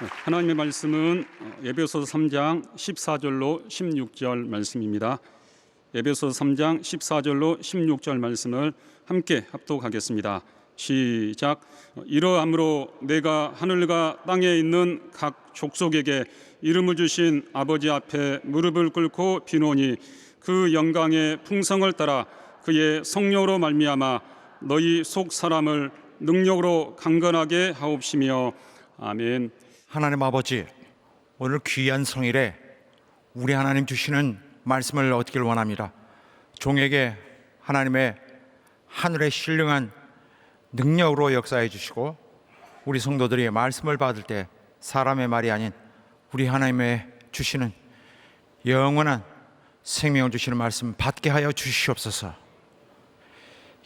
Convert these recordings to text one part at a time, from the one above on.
하나님의 말씀은 에베소서 3장 14절로 16절 말씀입니다. 에베소서 3장 14절로 16절 말씀을 함께 합독하겠습니다. 시작. 이러함으로 내가 하늘과 땅에 있는 각 족속에게 이름을 주신 아버지 앞에 무릎을 꿇고 비노니 그 영광의 풍성을 따라 그의 성령으로 말미암아 너희 속 사람을 능력으로 강건하게 하옵시며. 아멘. 하나님 아버지, 오늘 귀한 성일에 우리 하나님 주시는 말씀을 얻기를 원합니다. 종에게 하나님의 하늘의 신령한 능력으로 역사해 주시고, 우리 성도들이 말씀을 받을 때 사람의 말이 아닌 우리 하나님의 주시는 영원한 생명을 주시는 말씀 받게 하여 주시옵소서.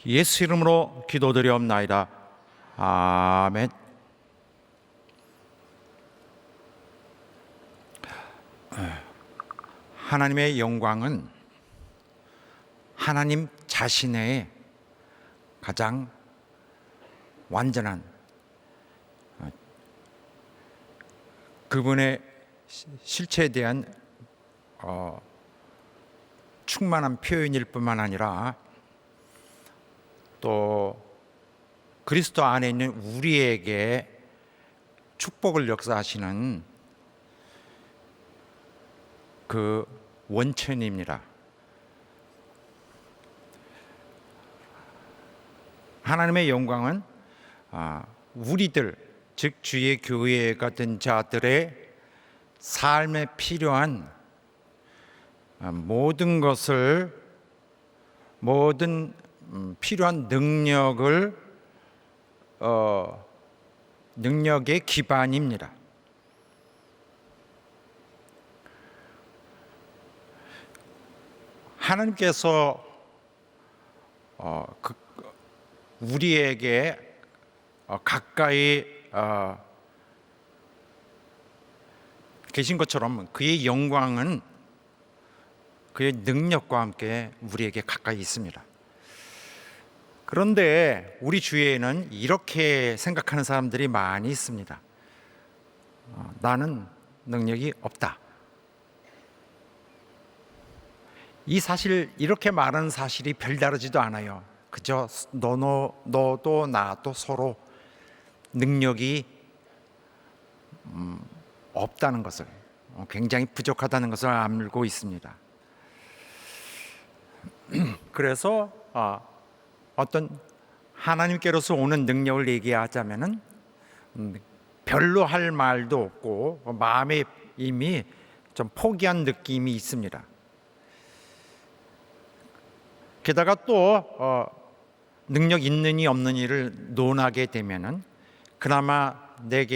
예수 이름으로 기도드리옵나이다. 아멘. 하나님의 영광은 하나님 자신의 가장 완전한 그분의 실체에 대한 충만한 표현일 뿐만 아니라 또 그리스도 안에 있는 우리에게 축복을 역사하시는 그 원천입니다. 하나님의 영광은 우리들, 즉 주의 교회 같은 자들의 삶에 필요한 모든 것을, 모든 필요한 능력의 기반입니다. 하나님께서 우리에게 가까이 계신 것처럼 그의 영광은 그의 능력과 함께 우리에게 가까이 있습니다. 그런데 우리 주위에는 이렇게 생각하는 사람들이 많이 있습니다. 나는 능력이 없다. 이 사실, 이렇게 말하는 사실이 별다르지도 않아요. 그저 너도 나도 서로 능력이 없다는 것을, 굉장히 부족하다는 것을 알고 있습니다. 그래서 어떤 하나님께로서 오는 능력을 얘기하자면은 별로 할 말도 없고 마음에 이미 좀 포기한 느낌이 있습니다. 게다가 또 능력 있느니 없느니를 논하게 되면은 그나마 내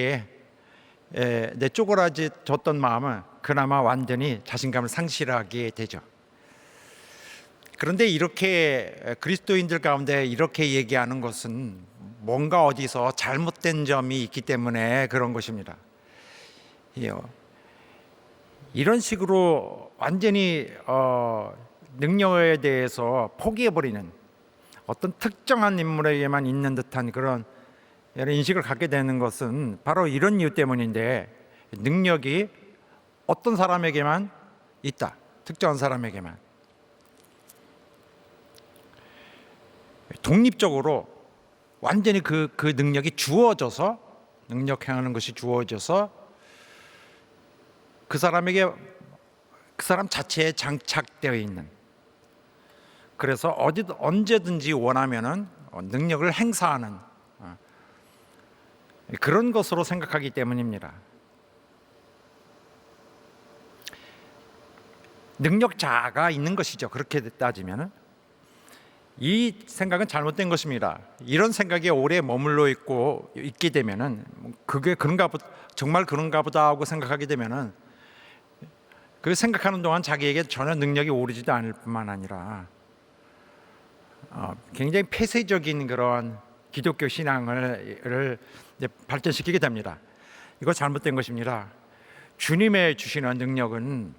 쪼그라졌던 마음은 그나마 완전히 자신감을 상실하게 되죠. 그런데 이렇게 그리스도인들 가운데 이렇게 얘기하는 것은 뭔가 어디서 잘못된 점이 있기 때문에 그런 것입니다. 이런 식으로 완전히 능력에 대해서 포기해버리는, 어떤 특정한 인물에게만 있는 듯한 그런 인식을 갖게 되는 것은 바로 이런 이유 때문인데, 능력이 어떤 사람에게만 있다, 특정한 사람에게만. 독립적으로 완전히 그 능력이 주어져서, 능력 행하는 것이 주어져서 그 사람에게, 그 사람 자체에 장착되어 있는, 그래서 언제든지 원하면은 능력을 행사하는 그런 것으로 생각하기 때문입니다. 능력자가 있는 것이죠. 그렇게 따지면은 이 생각은 잘못된 것입니다. 이런 생각에 오래 머물러 있게 되면은 그게 정말 그런가 보다 하고 생각하게 되면은 그 생각하는 동안 자기에게 전혀 능력이 오르지도 않을 뿐만 아니라 굉장히 폐쇄적인 그런 기독교 신앙을 발전시키게 됩니다. 이거 잘못된 것입니다. 주님의 주시는 능력은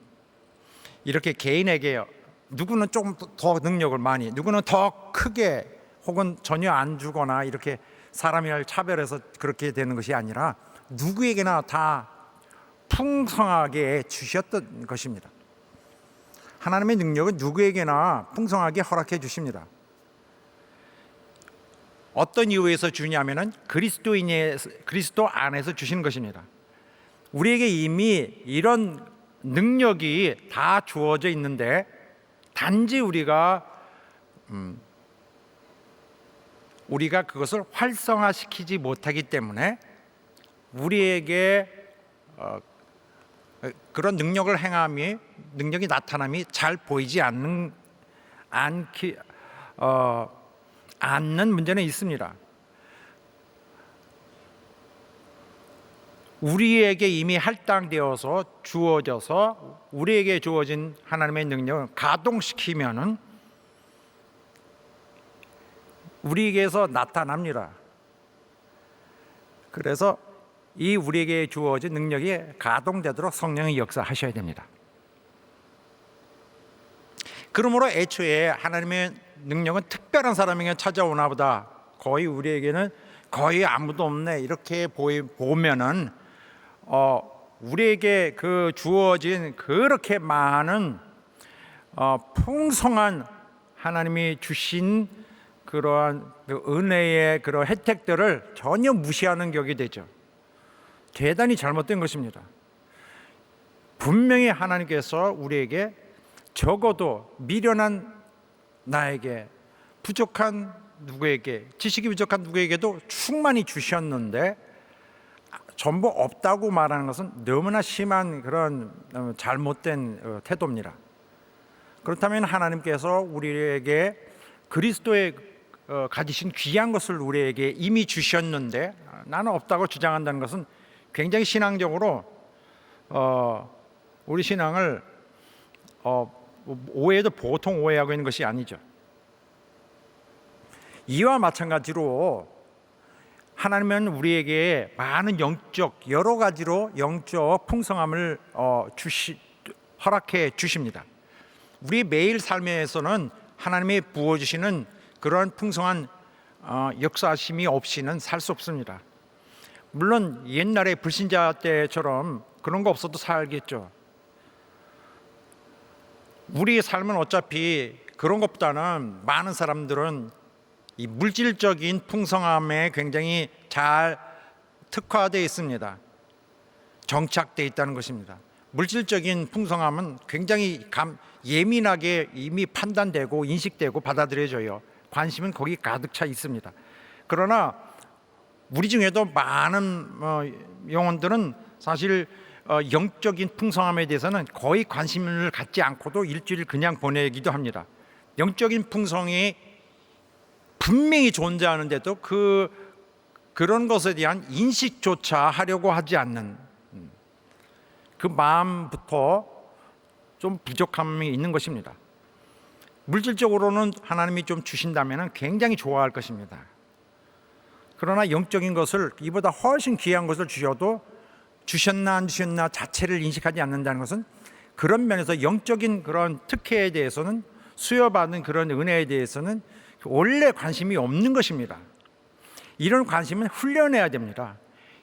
이렇게 개인에게 누구는 좀 더 능력을 많이, 누구는 더 크게 혹은 전혀 안 주거나 이렇게 사람을 차별해서 그렇게 되는 것이 아니라 누구에게나 다 풍성하게 주셨던 것입니다. 하나님의 능력은 누구에게나 풍성하게 허락해 주십니다. 어떤 이유에서 주냐면은 그리스도 안에서 주시는 것입니다. 우리에게 이미 이런 능력이 다 주어져 있는데 단지 우리가 그것을 활성화시키지 못하기 때문에 우리에게 그런 능력을 행함이 능력이 나타남이 잘 보이지 않는 문제는 있습니다. 우리에게 이미 할당되어서 주어져서 우리에게 주어진 하나님의 능력을 가동시키면은 우리에게서 나타납니다. 그래서 이 우리에게 주어진 능력이 가동되도록 성령이 역사하셔야 됩니다. 그러므로 애초에 하나님의 능력은 특별한 사람에게 찾아오나 보다, 거의 우리에게는 거의 아무도 없네 이렇게 보면은 우리에게 그 주어진 그렇게 많은 풍성한 하나님이 주신 그러한 은혜의 그런 혜택들을 전혀 무시하는 격이 되죠. 대단히 잘못된 것입니다. 분명히 하나님께서 우리에게 적어도 미련한 나에게, 부족한 누구에게, 지식이 부족한 누구에게도 충만히 주셨는데 전부 없다고 말하는 것은 너무나 심한 그런 잘못된 태도입니다. 그렇다면 하나님께서 우리에게 그리스도의 가지신 귀한 것을 우리에게 이미 주셨는데 나는 없다고 주장한다는 것은 굉장히 신앙적으로 우리 신앙을 오해도 보통 오해하고 있는 것이 아니죠. 이와 마찬가지로 하나님은 우리에게 많은 여러 가지로 영적 풍성함을 허락해 주십니다. 우리 매일 삶에서는 하나님이 부어주시는 그러한 풍성한 역사하심이 없이는 살 수 없습니다. 물론 옛날에 불신자 때처럼 그런 거 없어도 살겠죠. 우리의 삶은 어차피 그런 것보다는 많은 사람들은 이 물질적인 풍성함에 굉장히 잘 특화되어 있습니다. 정착되어 있다는 것입니다. 물질적인 풍성함은 굉장히 예민하게 이미 판단되고 인식되고 받아들여져요. 관심은 거기 가득 차 있습니다. 그러나 우리 중에도 많은 영혼들은 사실 영적인 풍성함에 대해서는 거의 관심을 갖지 않고도 일주일 그냥 보내기도 합니다. 영적인 풍성이 분명히 존재하는데도 그런 것에 대한 인식조차 하려고 하지 않는 그 마음부터 좀 부족함이 있는 것입니다. 물질적으로는 하나님이 좀 주신다면 굉장히 좋아할 것입니다. 그러나 영적인 것을 이보다 훨씬 귀한 것을 주셔도 주셨나 안 주셨나 자체를 인식하지 않는다는 것은 그런 면에서 영적인 그런 특혜에 대해서는, 수여받은 그런 은혜에 대해서는 원래 관심이 없는 것입니다. 이런 관심은 훈련해야 됩니다.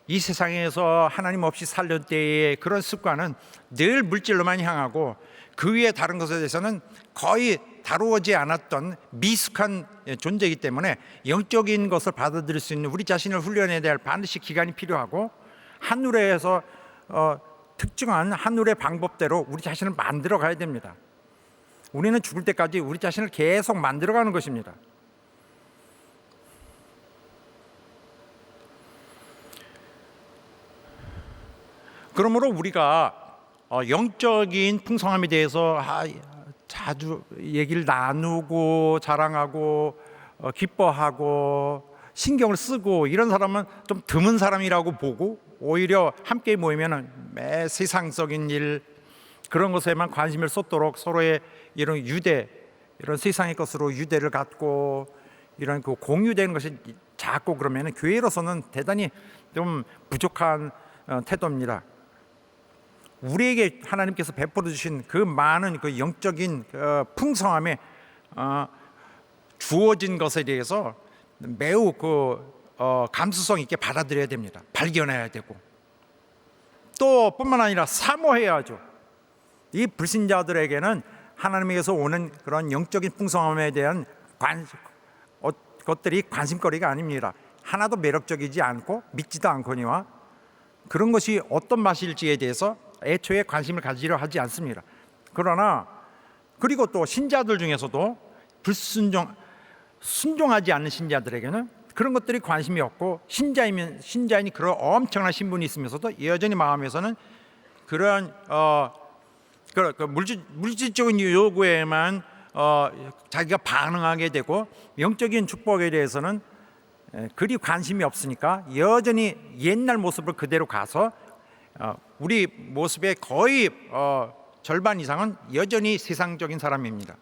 이 세상에서 하나님 없이 살던 때의 그런 습관은 늘 물질로만 향하고 그 위에 다른 것에 대해서는 거의 다루어지 않았던 미숙한 존재이기 때문에 영적인 것을 받아들일 수 있는 우리 자신을 훈련해야 될 반드시 기간이 필요하고, 하늘에서 특정한 하늘의 방법대로 우리 자신을 만들어 가야 됩니다. 우리는 죽을 때까지 우리 자신을 계속 만들어가는 것입니다. 그러므로 우리가 영적인 풍성함에 대해서 자주 얘기를 나누고 자랑하고 기뻐하고 신경을 쓰고 이런 사람은 좀 드문 사람이라고 보고, 오히려 함께 모이면 매 세상적인 일 그런 것에만 관심을 쏟도록 서로의 이런 이런 세상의 것으로 유대를 갖고 이런 그 공유되는 것이 작고 그러면 교회로서는 대단히 좀 부족한 태도입니다. 우리에게 하나님께서 베풀어 주신 그 많은 그 영적인 풍성함에 주어진 것에 대해서 매우 감수성 있게 받아들여야 됩니다. 발견해야 되고 또 뿐만 아니라 사모해야죠. 이 불신자들에게는 하나님에게서 오는 그런 영적인 풍성함에 대한 것들이 관심거리가 아닙니다. 하나도 매력적이지 않고 믿지도 않거니와 그런 것이 어떤 맛일지에 대해서 애초에 관심을 가지려 하지 않습니다. 그러나 그리고 또 신자들 중에서도 순종하지 않는 신자들에게는 그런 것들이 관심이 없고 신자인이 그런 엄청난 신분이 있으면서도 여전히 마음에서는 그런 물질적인 요구에만 자기가 반응하게 되고 영적인 축복에 대해서는 그리 관심이 없으니까 여전히 옛날 모습을 그대로 가서 우리 모습의 거의 절반 이상은 여전히 세상적인 사람입니다.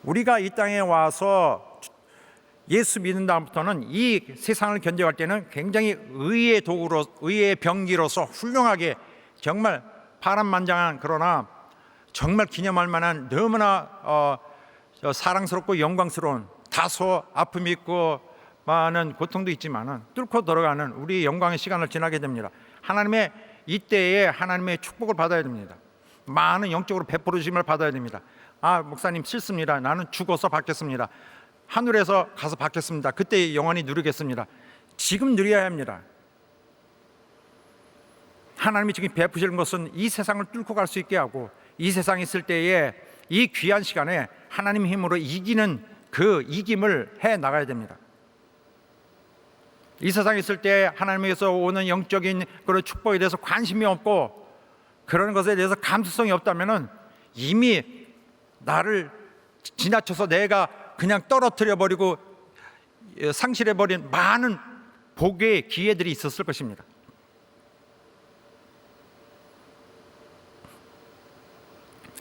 우리가 이 땅에 와서 예수 믿는 다음부터는 이 세상을 견뎌갈 때는 굉장히 의의 도구로, 의의 병기로서 훌륭하게 정말 파란만장한, 그러나 정말 기념할 만한 너무나 사랑스럽고 영광스러운, 다소 아픔이 있고 많은 고통도 있지만은 뚫고 들어가는 우리 영광의 시간을 지나게 됩니다. 하나님의 이때에 하나님의 축복을 받아야 됩니다. 많은 영적으로 베풀어 주심을 받아야 됩니다. 아, 목사님 싫습니다. 나는 죽어서 받겠습니다. 하늘에서 가서 받겠습니다. 그때 영원히 누리겠습니다. 지금 누려야 합니다. 하나님이 지금 베푸시는 것은 이 세상을 뚫고 갈 수 있게 하고, 이 세상에 있을 때에 이 귀한 시간에 하나님 힘으로 이기는 그 이김을 해 나가야 됩니다. 이 세상에 있을 때 하나님에게서 오는 영적인 그런 축복에 대해서 관심이 없고 그런 것에 대해서 감수성이 없다면 이미 나를 지나쳐서 내가 그냥 떨어뜨려 버리고 상실해 버린 많은 복의 기회들이 있었을 것입니다.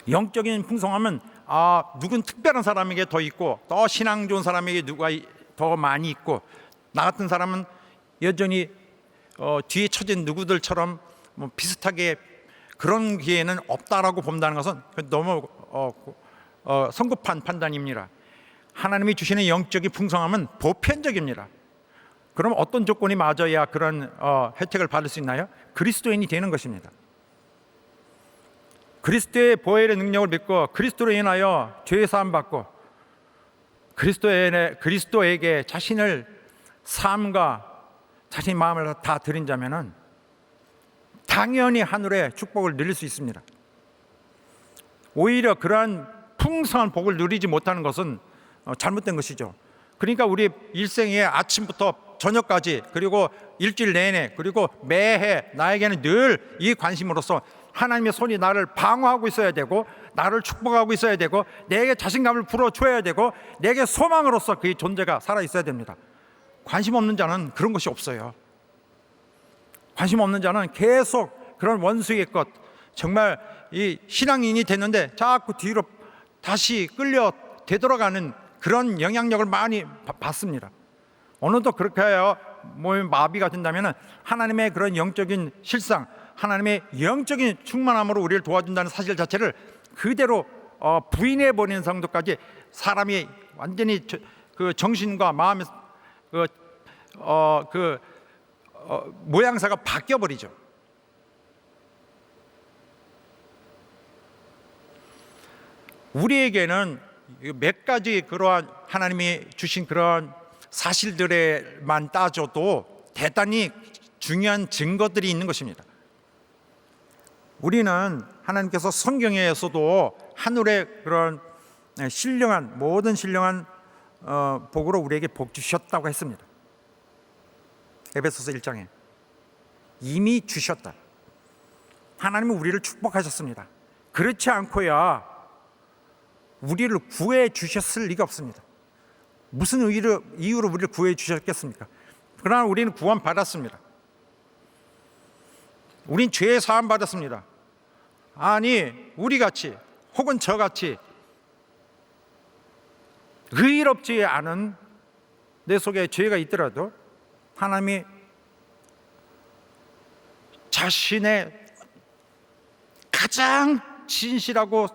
영적인 풍성함은 누군 특별한 사람에게 더 있고 더 신앙 좋은 사람에게 누가 더 많이 있고, 나 같은 사람은 여전히 뒤에 처진 누구들처럼 비슷하게 그런 기회는 없다라고 본다는 것은 너무 성급한 판단입니다. 하나님이 주시는 영적인 풍성함은 보편적입니다. 그럼 어떤 조건이 맞아야 그런 혜택을 받을 수 있나요? 그리스도인이 되는 것입니다. 그리스도의 보혈의 능력을 믿고 그리스도로 인하여 죄 사함 받고 그리스도에게 자신을 삶과 자신의 마음을 다 드린 자면은 당연히 하늘의 축복을 누릴 수 있습니다. 오히려 그러한 풍성한 복을 누리지 못하는 것은 잘못된 것이죠. 그러니까 우리 일생의 아침부터 저녁까지, 그리고 일주일 내내, 그리고 매해 나에게는 늘 이 관심으로서 하나님의 손이 나를 방어하고 있어야 되고, 나를 축복하고 있어야 되고, 내게 자신감을 불어줘야 되고, 내게 소망으로서 그 존재가 살아 있어야 됩니다. 관심 없는 자는 그런 것이 없어요. 관심 없는 자는 계속 그런 원수의 것, 정말 이 신앙인이 됐는데 자꾸 뒤로 다시 끌려 되돌아가는 그런 영향력을 많이 받습니다. 어느덧 그렇게 하여 몸이 마비가 된다면 하나님의 그런 영적인 실상, 하나님의 영적인 충만함으로 우리를 도와준다는 사실 자체를 그대로 부인해 버리는 정도까지 사람이 완전히 그 정신과 마음의 모양새가 바뀌어 버리죠. 우리에게는 몇 가지 그러한 하나님이 주신 그러한 사실들에만 따져도 대단히 중요한 증거들이 있는 것입니다. 우리는 하나님께서 성경에서도 하늘의 그런 신령한, 모든 신령한 복으로 우리에게 복 주셨다고 했습니다. 에베소서 1장에 이미 주셨다. 하나님은 우리를 축복하셨습니다. 그렇지 않고야 우리를 구해 주셨을 리가 없습니다. 무슨 이유로 우리를 구해 주셨겠습니까? 그러나 우리는 구원 받았습니다. 우린 죄 사함 받았습니다. 아니, 우리같이 혹은 저같이 의롭지 않은 내 속에 죄가 있더라도 하나님이 자신의 가장 진실하고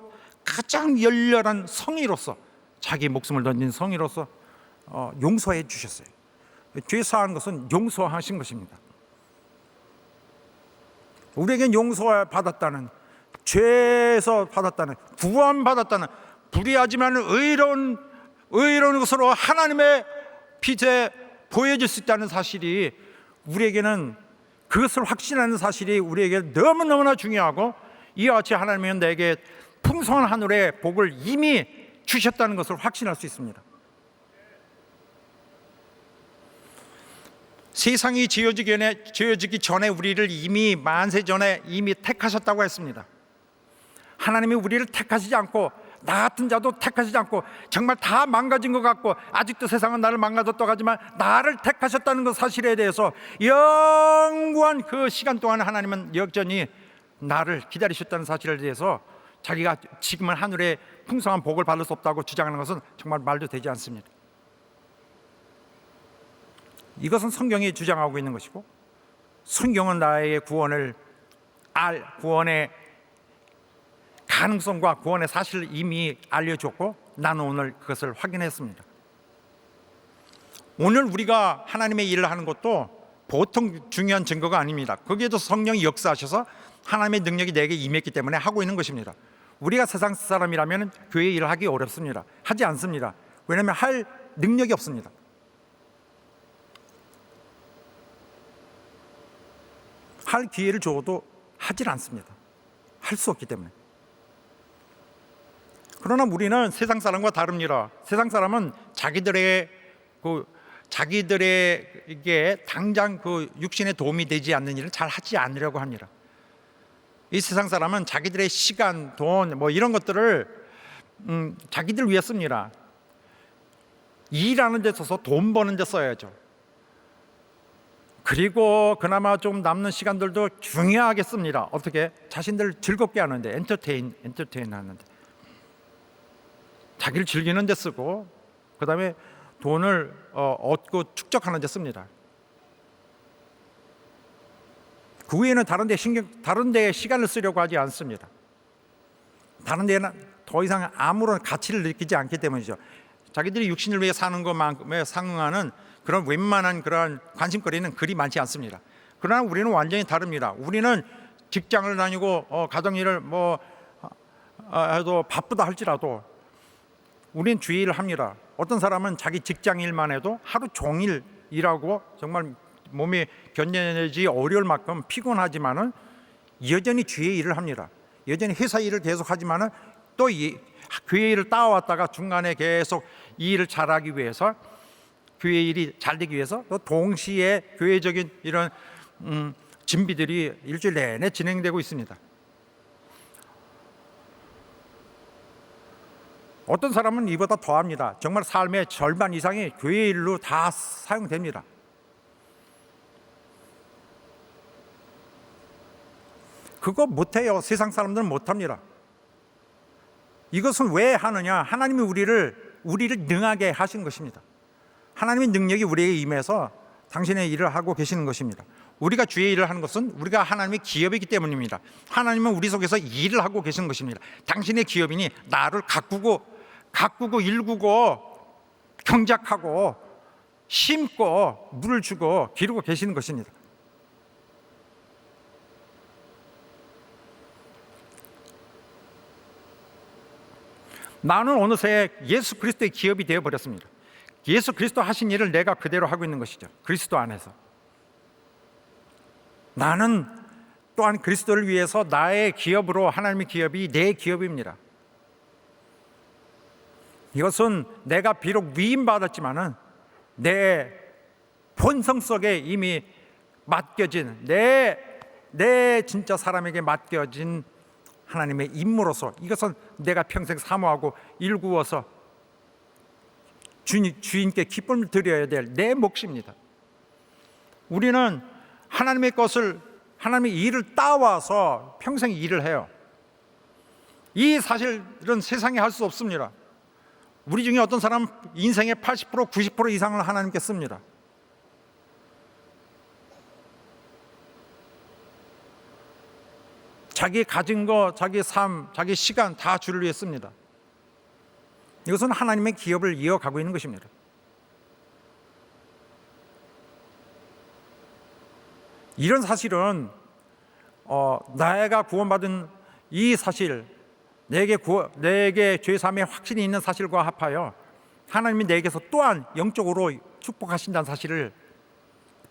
가장 열렬한 성의로서, 자기 목숨을 던진 성의로서 용서해 주셨어요. 죄 사한 것은 용서하신 것입니다. 우리에겐 용서받았다는, 죄에서 받았다는, 구원받았다는, 불의하지만 의로운 것으로 하나님의 빛에 보여질 수 있다는 사실이, 우리에게는 그것을 확신하는 사실이 우리에게 너무너무나 중요하고, 이와 같이 하나님은 내게 풍성한 하늘의 복을 이미 주셨다는 것을 확신할 수 있습니다. 세상이 지어지기 전에 우리를 이미 만세 전에 이미 택하셨다고 했습니다. 하나님이 우리를 택하시지 않고, 나 같은 자도 택하시지 않고, 정말 다 망가진 것 같고 아직도 세상은 나를 망가졌다고 하지만 나를 택하셨다는 그 사실에 대해서 영원한 그 시간 동안 하나님은 여전히 나를 기다리셨다는 사실에 대해서 자기가 지금은 하늘의 풍성한 복을 받을 수 없다고 주장하는 것은 정말 말도 되지 않습니다. 이것은 성경이 주장하고 있는 것이고, 성경은 나의 구원의 가능성과 구원의 사실을 이미 알려줬고, 나는 오늘 그것을 확인했습니다. 오늘 우리가 하나님의 일을 하는 것도 보통 중요한 증거가 아닙니다. 거기에도 성령이 역사하셔서 하나님의 능력이 내게 임했기 때문에 하고 있는 것입니다. 우리가 세상 사람이라면 교회 일을 하기 어렵습니다. 하지 않습니다. 왜냐하면 할 능력이 없습니다. 할 기회를 줘도 하질 않습니다. 할 수 없기 때문에. 그러나 우리는 세상 사람과 다릅니다. 세상 사람은 자기들에게 당장 그 육신에 도움이 되지 않는 일을 잘 하지 않으려고 합니다. 이 세상 사람은 자기들의 시간, 돈, 이런 것들을 자기들 위해 씁니다. 일하는 데 써서 돈 버는 데 써야죠. 그리고 그나마 좀 남는 시간들도 중요하게 씁니다. 어떻게? 자신들을 즐겁게 하는데, 엔터테인 하는데, 자기를 즐기는 데 쓰고, 그 다음에 돈을 얻고 축적하는 데 씁니다. 그 외에는 다른 데에 시간을 쓰려고 하지 않습니다. 다른 데는 더 이상 아무런 가치를 느끼지 않기 때문이죠. 자기들이 육신을 위해 사는 것만큼에 상응하는 그런 웬만한 그런 관심거리는 그리 많지 않습니다. 그러나 우리는 완전히 다릅니다. 우리는 직장을 다니고 가정일을 해도 바쁘다 할지라도 우리는 주의 일을 합니다. 어떤 사람은 자기 직장 일만 해도 하루 종일 일하고 정말 몸이 견뎌내지 어려울 만큼 피곤하지만은 여전히 주의 일을 합니다. 여전히 회사 일을 계속 하지만은 또 교회 일을 따라왔다가 중간에 계속 이 일을 잘하기 위해서, 교회 일이 잘 되기 위해서 또 동시에 교회적인 이런 준비들이 일주일 내내 진행되고 있습니다. 어떤 사람은 이보다 더합니다. 정말 삶의 절반 이상이 교회 일로 다 사용됩니다. 그거 못해요. 세상 사람들은 못합니다. 이것은 왜 하느냐? 하나님이 우리를 능하게 하신 것입니다. 하나님의 능력이 우리에게 임해서 당신의 일을 하고 계시는 것입니다. 우리가 주의 일을 하는 것은 우리가 하나님의 기업이기 때문입니다. 하나님은 우리 속에서 일을 하고 계신 것입니다. 당신의 기업이니 나를 가꾸고 일구고 경작하고 심고 물을 주고 기르고 계시는 것입니다. 나는 어느새 예수 그리스도의 기업이 되어버렸습니다. 예수 그리스도 하신 일을 내가 그대로 하고 있는 것이죠. 그리스도 안에서. 나는 또한 그리스도를 위해서 나의 기업으로, 하나님의 기업이 내 기업입니다. 이것은 내가 비록 위임받았지만은 내 본성 속에 이미 맡겨진, 내 진짜 사람에게 맡겨진 하나님의 임무로서, 이것은 내가 평생 사모하고 일구어서 주인께 기쁨을 드려야 될 내 몫입니다. 우리는 하나님의 것을, 하나님의 일을 따와서 평생 일을 해요. 이 사실은 세상에 할 수 없습니다. 우리 중에 어떤 사람은 인생의 80%, 90% 이상을 하나님께 씁니다. 자기 가진 거, 자기 삶, 자기 시간 다 주를 위해 씁니다. 이것은 하나님의 기업을 이어가고 있는 것입니다. 이런 사실은 내가 구원받은 이 사실, 내게 죄 사함의 확신이 있는 사실과 합하여 하나님이 내게서 또한 영적으로 축복하신다는 사실을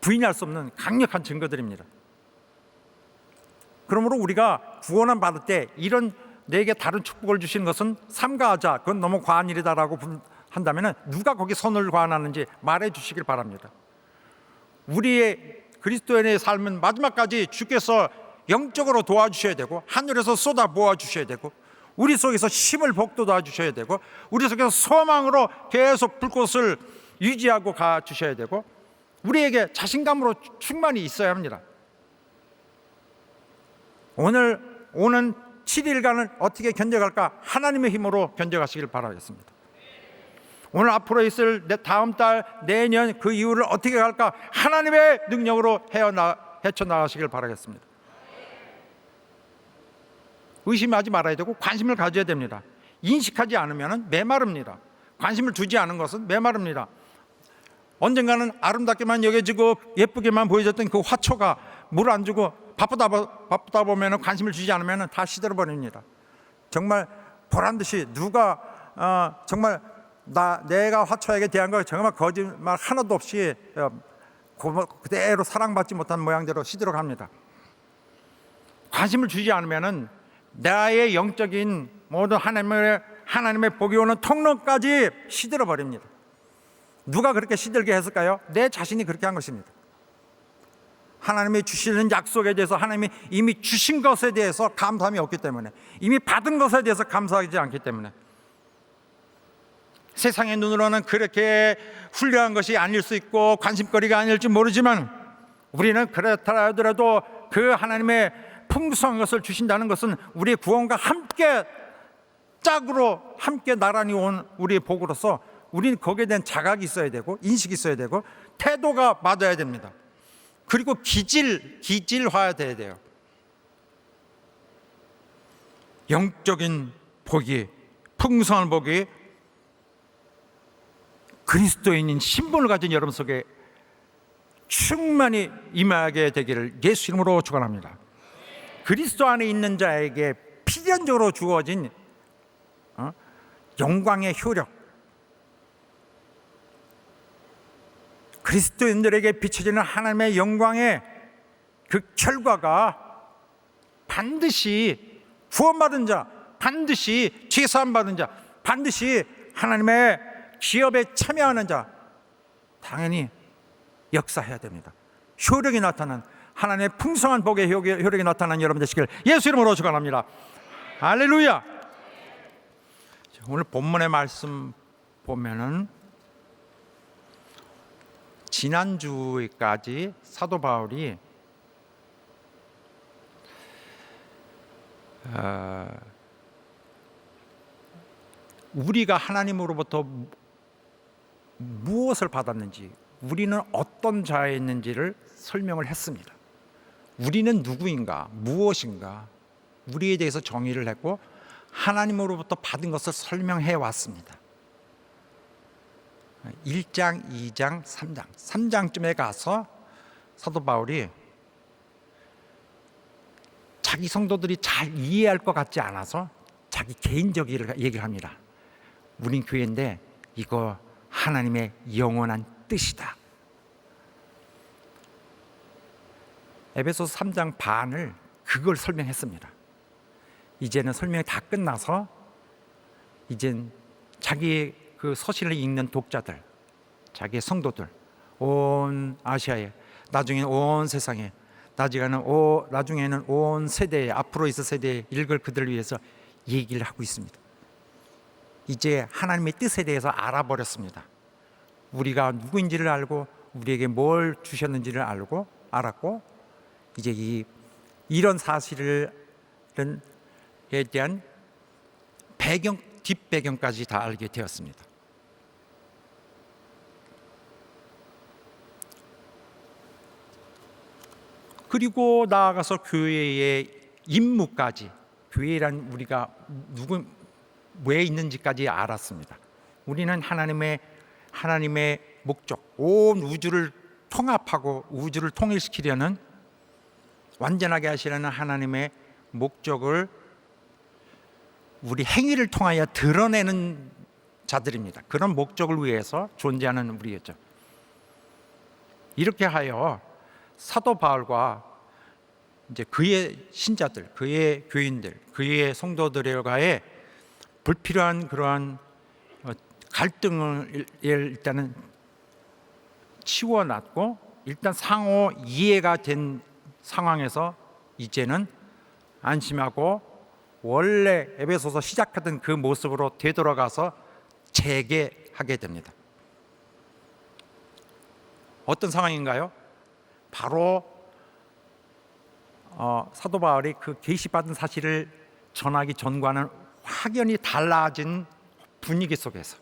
부인할 수 없는 강력한 증거들입니다. 그러므로 우리가 구원을 받을 때 이런 내게 다른 축복을 주시는 것은 삼가하자, 그건 너무 과한 일이다라고 한다면 누가 거기 선을 과한하는지 말해 주시길 바랍니다. 우리의 그리스도인의 삶은 마지막까지 주께서 영적으로 도와주셔야 되고, 하늘에서 쏟아 부어 주셔야 되고, 우리 속에서 힘을 북돋아 주셔야 되고, 우리 속에서 소망으로 계속 불꽃을 유지하고 가 주셔야 되고, 우리에게 자신감으로 충만히 있어야 합니다. 오늘 오는 7일간을 어떻게 견뎌갈까? 하나님의 힘으로 견뎌가시길 바라겠습니다. 오늘 앞으로 있을 다음 달, 내년, 그 이후를 어떻게 갈까? 하나님의 능력으로 헤쳐나가시길 바라겠습니다. 의심하지 말아야 되고 관심을 가져야 됩니다. 인식하지 않으면 메마릅니다. 관심을 두지 않은 것은 메마릅니다. 언젠가는 아름답게만 여겨지고 예쁘게만 보여졌던 그 화초가 물 안 주고 바쁘다 보면 관심을 주지 않으면 다 시들어버립니다. 정말 보란듯이 누가 정말 내가 화초에게 대한 거 정말 거짓말 하나도 없이 그대로 사랑받지 못한 모양대로 시들어갑니다. 관심을 주지 않으면 나의 영적인 모든 하나님의 복이 오는 통로까지 시들어버립니다. 누가 그렇게 시들게 했을까요? 내 자신이 그렇게 한 것입니다. 하나님이 주시는 약속에 대해서, 하나님이 이미 주신 것에 대해서 감사함이 없기 때문에, 이미 받은 것에 대해서 감사하지 않기 때문에, 세상의 눈으로는 그렇게 훌륭한 것이 아닐 수 있고 관심거리가 아닐지 모르지만, 우리는 그렇다 하더라도 그 하나님의 풍성한 것을 주신다는 것은 우리의 구원과 함께 짝으로 함께 나란히 온 우리의 복으로서 우리는 거기에 대한 자각이 있어야 되고 인식이 있어야 되고 태도가 맞아야 됩니다. 그리고 기질화돼야 돼요. 영적인 복이, 풍성한 복이 그리스도인인 신분을 가진 여러분 속에 충만히 임하게 되기를 예수 이름으로 축원합니다. 그리스도 안에 있는 자에게 필연적으로 주어진 영광의 효력, 그리스도인들에게 비춰지는 하나님의 영광의 그 결과가 반드시 구원받은 자, 반드시 죄사함 받은 자, 반드시 하나님의 기업에 참여하는 자, 당연히 역사해야 됩니다. 효력이 나타난, 하나님의 풍성한 복의 효력이 나타난 여러분 되시길 예수 이름으로 축원합니다. 할렐루야. 오늘 본문의 말씀 보면은 지난주까지 사도 바울이 우리가 하나님으로부터 무엇을 받았는지, 우리는 어떤 자였는지를 설명을 했습니다. 우리는 누구인가, 무엇인가, 우리에 대해서 정의를 했고 하나님으로부터 받은 것을 설명해 왔습니다. 1장, 2장, 3장 3장쯤에 가서 사도 바울이 자기 성도들이 잘 이해할 것 같지 않아서 자기 개인적인 얘기를 합니다. 우린 교회인데 이거 하나님의 영원한 뜻이다. 에베소서 3장 반을 그걸 설명했습니다. 이제는 설명이 다 끝나서 이젠 자기 그 서신을 읽는 독자들, 자기의 성도들, 온 아시아에, 나중에는 온 세상에, 나중에는 온 세대에, 앞으로 있을 세대에 읽을 그들을 위해서 얘기를 하고 있습니다. 이제 하나님의 뜻에 대해서 알아버렸습니다. 우리가 누구인지를 알고 우리에게 뭘 주셨는지를 알았고 이제 이런 사실에 대한 뒷배경까지 다 알게 되었습니다. 그리고 나아가서 교회의 임무까지, 교회란 우리가 왜 있는지까지 알았습니다. 우리는 하나님의 목적, 온 우주를 통합하고 우주를 통일시키려는 완전하게 하시려는 하나님의 목적을 우리 행위를 통하여 드러내는 자들입니다. 그런 목적을 위해서 존재하는 우리였죠. 이렇게 하여 사도 바울과 이제 그의 신자들, 그의 교인들, 그의 성도들과의 불필요한 그러한 갈등을 일단은 치워놨고, 일단 상호 이해가 된 상황에서 이제는 안심하고 원래 에베소서 시작하던 그 모습으로 되돌아가서 재개하게 됩니다. 어떤 상황인가요? 바로 사도 바울이 그 계시받은 사실을 전하기 전과는 확연히 달라진 분위기 속에서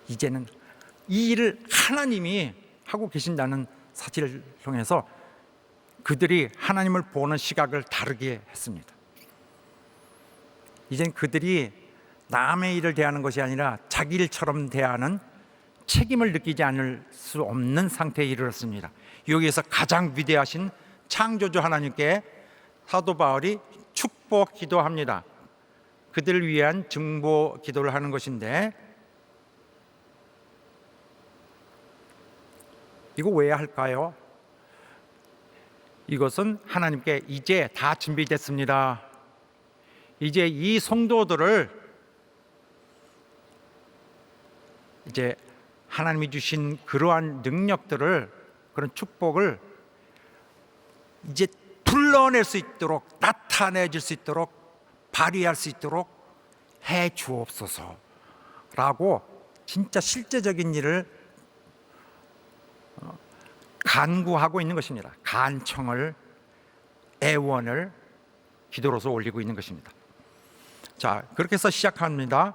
이제는 이 일을 하나님이 하고 계신다는 사실을 통해서 그들이 하나님을 보는 시각을 다르게 했습니다. 이젠 그들이 남의 일을 대하는 것이 아니라 자기 일처럼 대하는 책임을 느끼지 않을 수 없는 상태에 이르렀습니다. 여기에서 가장 위대하신 창조주 하나님께 사도 바울이 축복 기도합니다. 그들을 위한 증보 기도를 하는 것인데, 이거 왜 할까요? 이것은 하나님께 이제 다 준비됐습니다. 이제 이 성도들을 이제 하나님이 주신 그러한 능력들을, 그런 축복을 이제 불러낼 수 있도록, 나타내줄 수 있도록, 발휘할 수 있도록 해 주옵소서라고 진짜 실제적인 일을 간구하고 있는 것입니다. 간청을, 애원을 기도로서 올리고 있는 것입니다. 자, 그렇게 해서 시작합니다.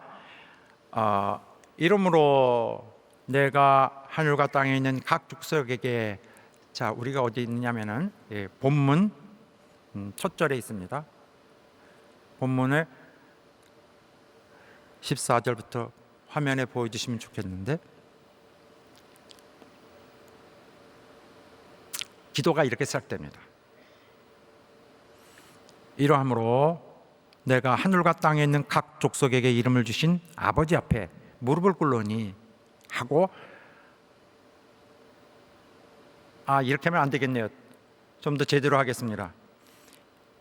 이러므로 내가 하늘과 땅에 있는 각 족속에게, 자, 우리가 어디 있느냐면은 본문 첫 절에 있습니다. 본문의 14절부터 화면에 보여주시면 좋겠는데, 기도가 이렇게 시작됩니다. 이러함으로 내가 하늘과 땅에 있는 각 족속에게 이름을 주신 아버지 앞에 무릎을 꿇노니 하고, 이렇게 하면 안 되겠네요. 좀 더 제대로 하겠습니다.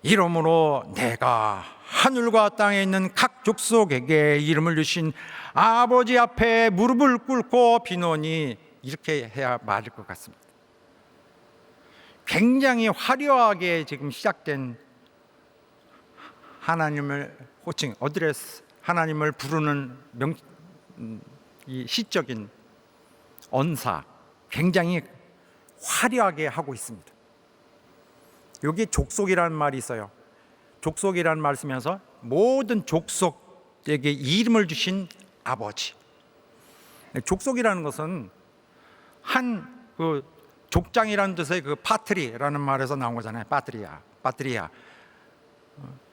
이러므로 내가 하늘과 땅에 있는 각 족속에게 이름을 주신 아버지 앞에 무릎을 꿇고 비노니, 이렇게 해야 맞을 것 같습니다. 굉장히 화려하게 지금 시작된 하나님을 호칭, 어드레스, 하나님을 부르는 이 시적인 언사, 굉장히 화려하게 하고 있습니다. 여기 족속이라는 말이 있어요. 족속이라는 말 쓰면서 모든 족속에게 이름을 주신 아버지. 족속이라는 것은 한 그 족장이라는 뜻의 그 파트리라는 말에서 나온 거잖아요. 파트리아.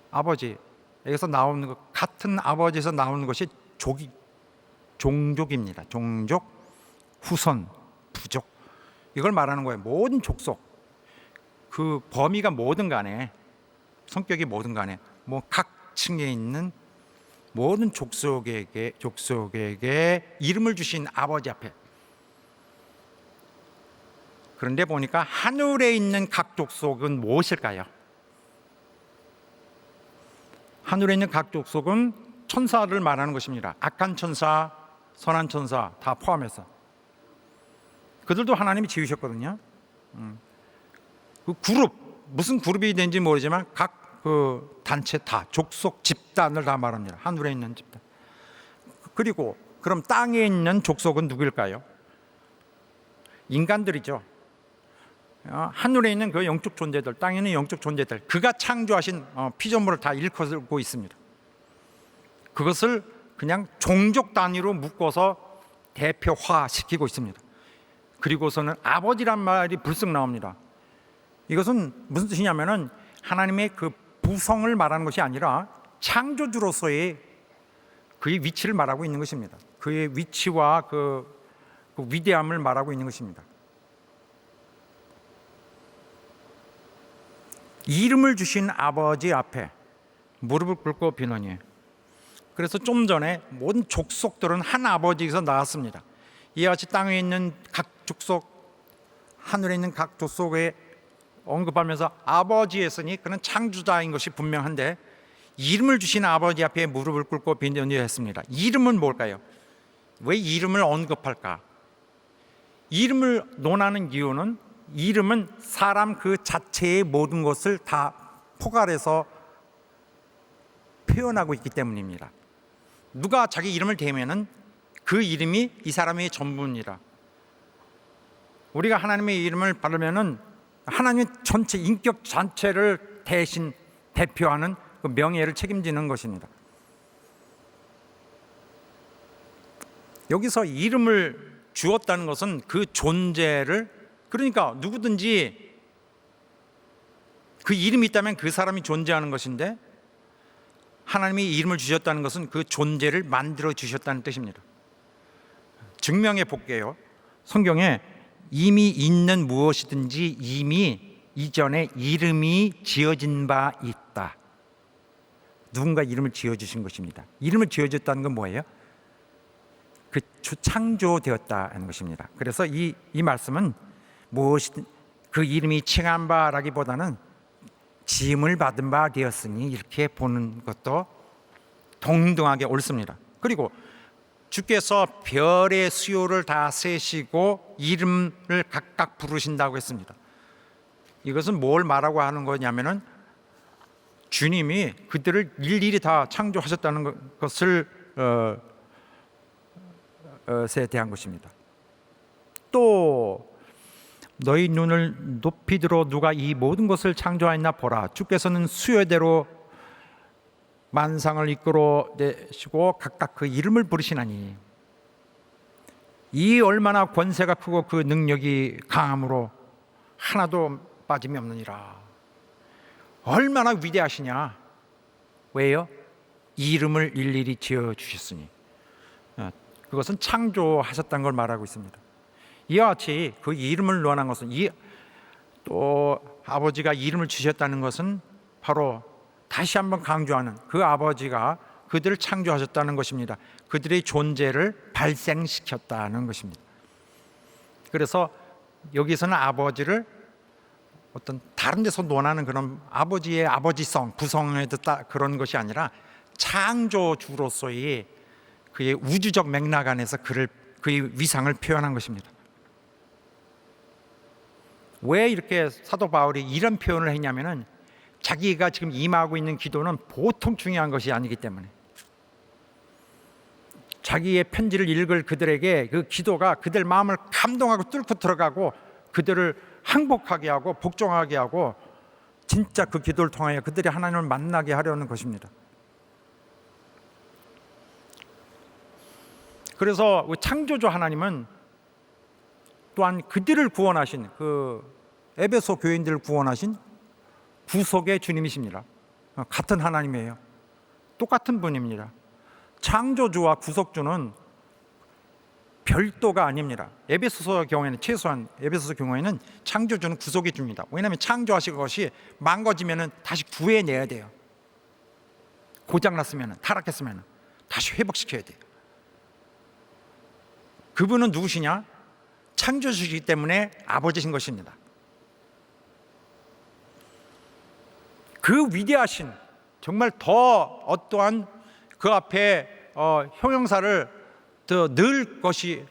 아버지. 여기서 나오는 것, 같은 아버지에서 나오는 것이 종족입니다. 종족, 후손, 부족. 이걸 말하는 거예요. 모든 족속. 그 범위가 뭐든 간에, 성격이 뭐든 간에, 뭐 각 층에 있는 모든 족속에게 이름을 주신 아버지 앞에. 그런데 보니까 하늘에 있는 각 족속은 무엇일까요? 하늘에 있는 각 족속은 천사를 말하는 것입니다. 악한 천사, 선한 천사 다 포함해서. 그들도 하나님이 지으셨거든요. 그 그룹, 무슨 그룹이 되는지 모르지만 각 그 단체 다, 족속 집단을 다 말합니다. 하늘에 있는 집단. 그리고 그럼 땅에 있는 족속은 누구일까요? 인간들이죠. 하늘에 있는 그 영적 존재들, 땅에 있는 영적 존재들, 그가 창조하신 피조물을 다 일컫고 있습니다. 그것을 그냥 종족 단위로 묶어서 대표화시키고 있습니다. 그리고서는 아버지란 말이 불쑥 나옵니다. 이것은 무슨 뜻이냐면은 하나님의 그 부성을 말하는 것이 아니라 창조주로서의 그의 위치를 말하고 있는 것입니다. 그의 위치와 그 위대함을 말하고 있는 것입니다. 이름을 주신 아버지 앞에 무릎을 꿇고 비노니. 그래서 좀 전에 모든 족속들은 한 아버지에서 나왔습니다. 이와 같이 땅에 있는 각 족속, 하늘에 있는 각 족속에 언급하면서 아버지 했으니 그는 창조자인 것이 분명한데, 이름을 주신 아버지 앞에 무릎을 꿇고 비노니 했습니다. 이름은 뭘까요? 왜 이름을 언급할까? 이름을 논하는 이유는, 이름은 사람 그 자체의 모든 것을 다 포괄해서 표현하고 있기 때문입니다. 누가 자기 이름을 대면은 그 이름이 이 사람의 전부입니다. 우리가 하나님의 이름을 바르면은 하나님의 전체 인격 전체를 대신 대표하는 그 명예를 책임지는 것입니다. 여기서 이름을 주었다는 것은 그 존재를, 그러니까 누구든지 그 이름이 있다면 그 사람이 존재하는 것인데, 하나님이 이름을 주셨다는 것은 그 존재를 만들어 주셨다는 뜻입니다. 증명해 볼게요. 성경에 이미 있는 무엇이든지 이미 이전에 이름이 지어진 바 있다. 누군가 이름을 지어주신 것입니다. 이름을 지어줬다는 건 뭐예요? 그 창조되었다는 것입니다. 그래서 이 말씀은 무엇이든 그 이름이 칭한 바라기보다는 지음을 받은 바 되었으니, 이렇게 보는 것도 동등하게 옳습니다. 그리고 주께서 별의 수요를 다 세시고 이름을 각각 부르신다고 했습니다. 이것은 뭘 말하고 하는 거냐면은 주님이 그들을 일일이 다 창조하셨다는 것을 대한 것입니다. 또 너희 눈을 높이 들어 누가 이 모든 것을 창조하였나 보라. 주께서는 수요대로 만상을 이끌어 내시고 각각 그 이름을 부르시나니, 이 얼마나 권세가 크고 그 능력이 강함으로 하나도 빠짐이 없느니라. 얼마나 위대하시냐. 왜요? 이름을 일일이 지어주셨으니. 그것은 창조하셨다는 걸 말하고 있습니다. 이와 같이 그 이름을 논한 것은, 또 아버지가 이름을 주셨다는 것은 바로 다시 한번 강조하는, 그 아버지가 그들을 창조하셨다는 것입니다. 그들의 존재를 발생시켰다는 것입니다. 그래서 여기서는 아버지를 어떤 다른 데서 논하는 그런 아버지의 아버지성, 부성에 듣다 그런 것이 아니라 창조주로서의 그의 우주적 맥락 안에서 그의 위상을 표현한 것입니다. 왜 이렇게 사도 바울이 이런 표현을 했냐면은, 자기가 지금 임하고 있는 기도는 보통 중요한 것이 아니기 때문에, 자기의 편지를 읽을 그들에게 그 기도가 그들 마음을 감동하고 뚫고 들어가고 그들을 행복하게 하고 복종하게 하고, 진짜 그 기도를 통하여 그들이 하나님을 만나게 하려는 것입니다. 그래서 창조주 하나님은 또한 그들을 구원하신, 그 에베소 교인들을 구원하신 구속의 주님이십니다. 같은 하나님이에요. 똑같은 분입니다. 창조주와 구속주는 별도가 아닙니다. 에베소서 경우에는, 최소한 에베소서 경우에는 창조주는 구속의 주입니다. 왜냐하면 창조하신 것이 망가지면 다시 구해내야 돼요. 고장났으면, 타락했으면 다시 회복시켜야 돼요. 그분은 누구시냐? 창조주시기 때문에 아버지신 것입니다. 그 위대하신, 정말 더 어떠한 그 앞에 형용사를 더 넣을 것이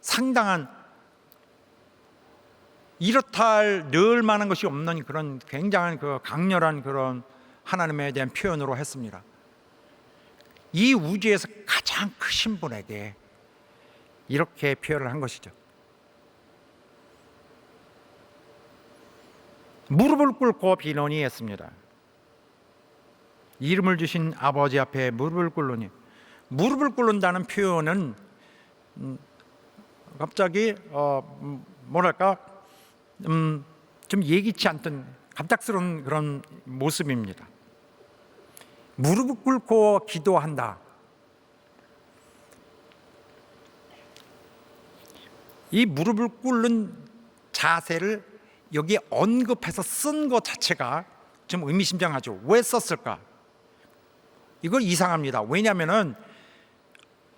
상당한, 이렇다 할 넣을 만한 것이 없는 그런 굉장한 그 강렬한 그런 하나님에 대한 표현으로 했습니다. 이 우주에서 가장 크신 분에게 이렇게 표현을 한 것이죠. 무릎을 꿇고 비노니 했습니다. 이름을 주신 아버지 앞에 무릎을 꿇으니, 무릎을 꿇는다는 표현은 갑자기 뭐랄까 좀 예기치 않던 갑작스러운 그런 모습입니다. 무릎을 꿇고 기도한다. 이 무릎을 꿇는 자세를 여기에 언급해서 쓴 것 자체가 좀 의미심장하죠. 왜 썼을까? 이걸 이상합니다. 왜냐하면은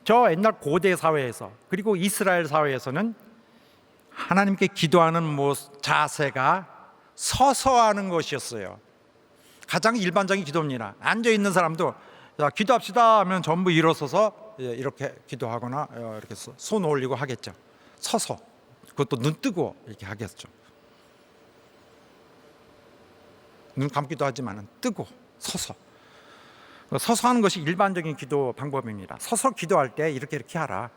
저 옛날 고대 사회에서 그리고 이스라엘 사회에서는 하나님께 기도하는 자세가 서서 하는 것이었어요. 가장 일반적인 기도입니다. 앉아 있는 사람도 자, 기도합시다 하면 전부 일어서서 이렇게 기도하거나 이렇게 손 올리고 하겠죠. 서서, 그것도 눈 뜨고 이렇게 하겠죠. 눈 감기도 하지만 뜨고 서서 하는 것이 일반적인 기도 방법입니다. 서서 기도할 때 이렇게 하라.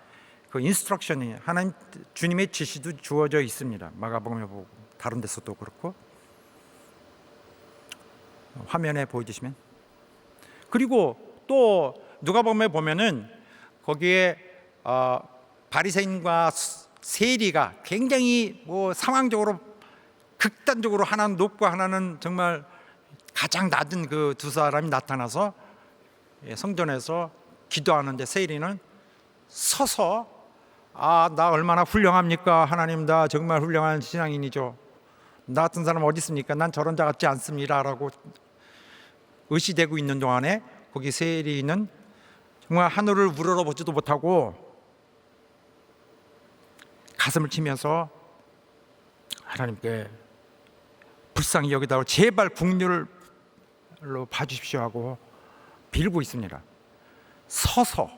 그 인스트럭션이 하나님 주님의 지시도 주어져 있습니다. 마가복음에 보고 다른 데서도 그렇고. 화면에 보여주시면. 그리고 또 누가복음에 보면은 거기에 바리새인과 세리가 굉장히 상황적으로 극단적으로 하나는 높고 하나는 정말 가장 낮은 그 두 사람이 나타나서 성전에서 기도하는데 세리는 서서 나 얼마나 훌륭합니까? 하나님 나 정말 훌륭한 신앙인이죠. 나 같은 사람 어디 있습니까? 난 저런 자 같지 않습니다 라고 의시되고 있는 동안에 거기 세리는 정말 하늘을 우러러보지도 못하고 가슴을 치면서 하나님께 불쌍히 여기다가 제발 국률로 봐주십시오 하고 빌고 있습니다. 서서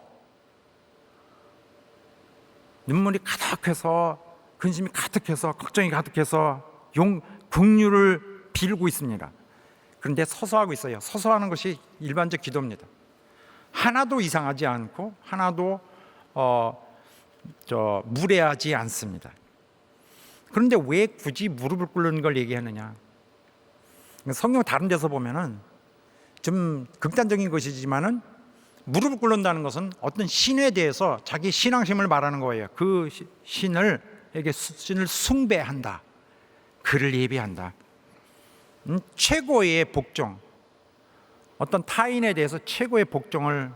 눈물이 가득해서 근심이 가득해서 걱정이 가득해서 긍휼을 빌고 있습니다. 그런데 서서 하고 있어요. 서서 하는 것이 일반적 기도입니다. 하나도 이상하지 않고 하나도 무례하지 않습니다. 그런데 왜 굳이 무릎을 꿇는 걸 얘기하느냐? 성경 다른 데서 보면은 좀 극단적인 것이지만은 무릎을 꿇는다는 것은 어떤 신에 대해서 자기 신앙심을 말하는 거예요. 그 신을 숭배한다. 그를 예배한다. 최고의 복종, 어떤 타인에 대해서 최고의 복종을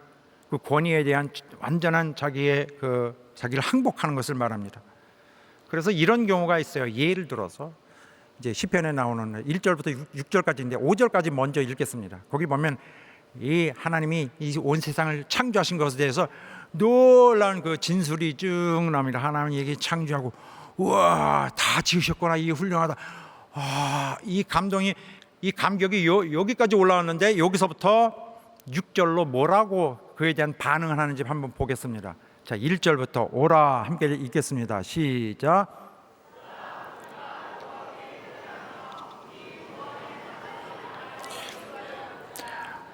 그 권위에 대한 완전한 자기를 항복하는 것을 말합니다. 그래서 이런 경우가 있어요. 예를 들어서 이제 시편에 나오는 1절부터 6절까지인데 5절까지 먼저 읽겠습니다. 거기 보면 이 하나님이 이 온 세상을 창조하신 것에 대해서 놀라운 그 진술이 쭉 나옵니다. 하나님이 이게 창조하고 우와 다 지으셨구나, 이 훌륭하다. 이 감격이 여기까지 올라왔는데 여기서부터 6절로 뭐라고 그에 대한 반응을 하는지 한번 보겠습니다. 자, 1절부터 오라 함께 읽겠습니다. 시작.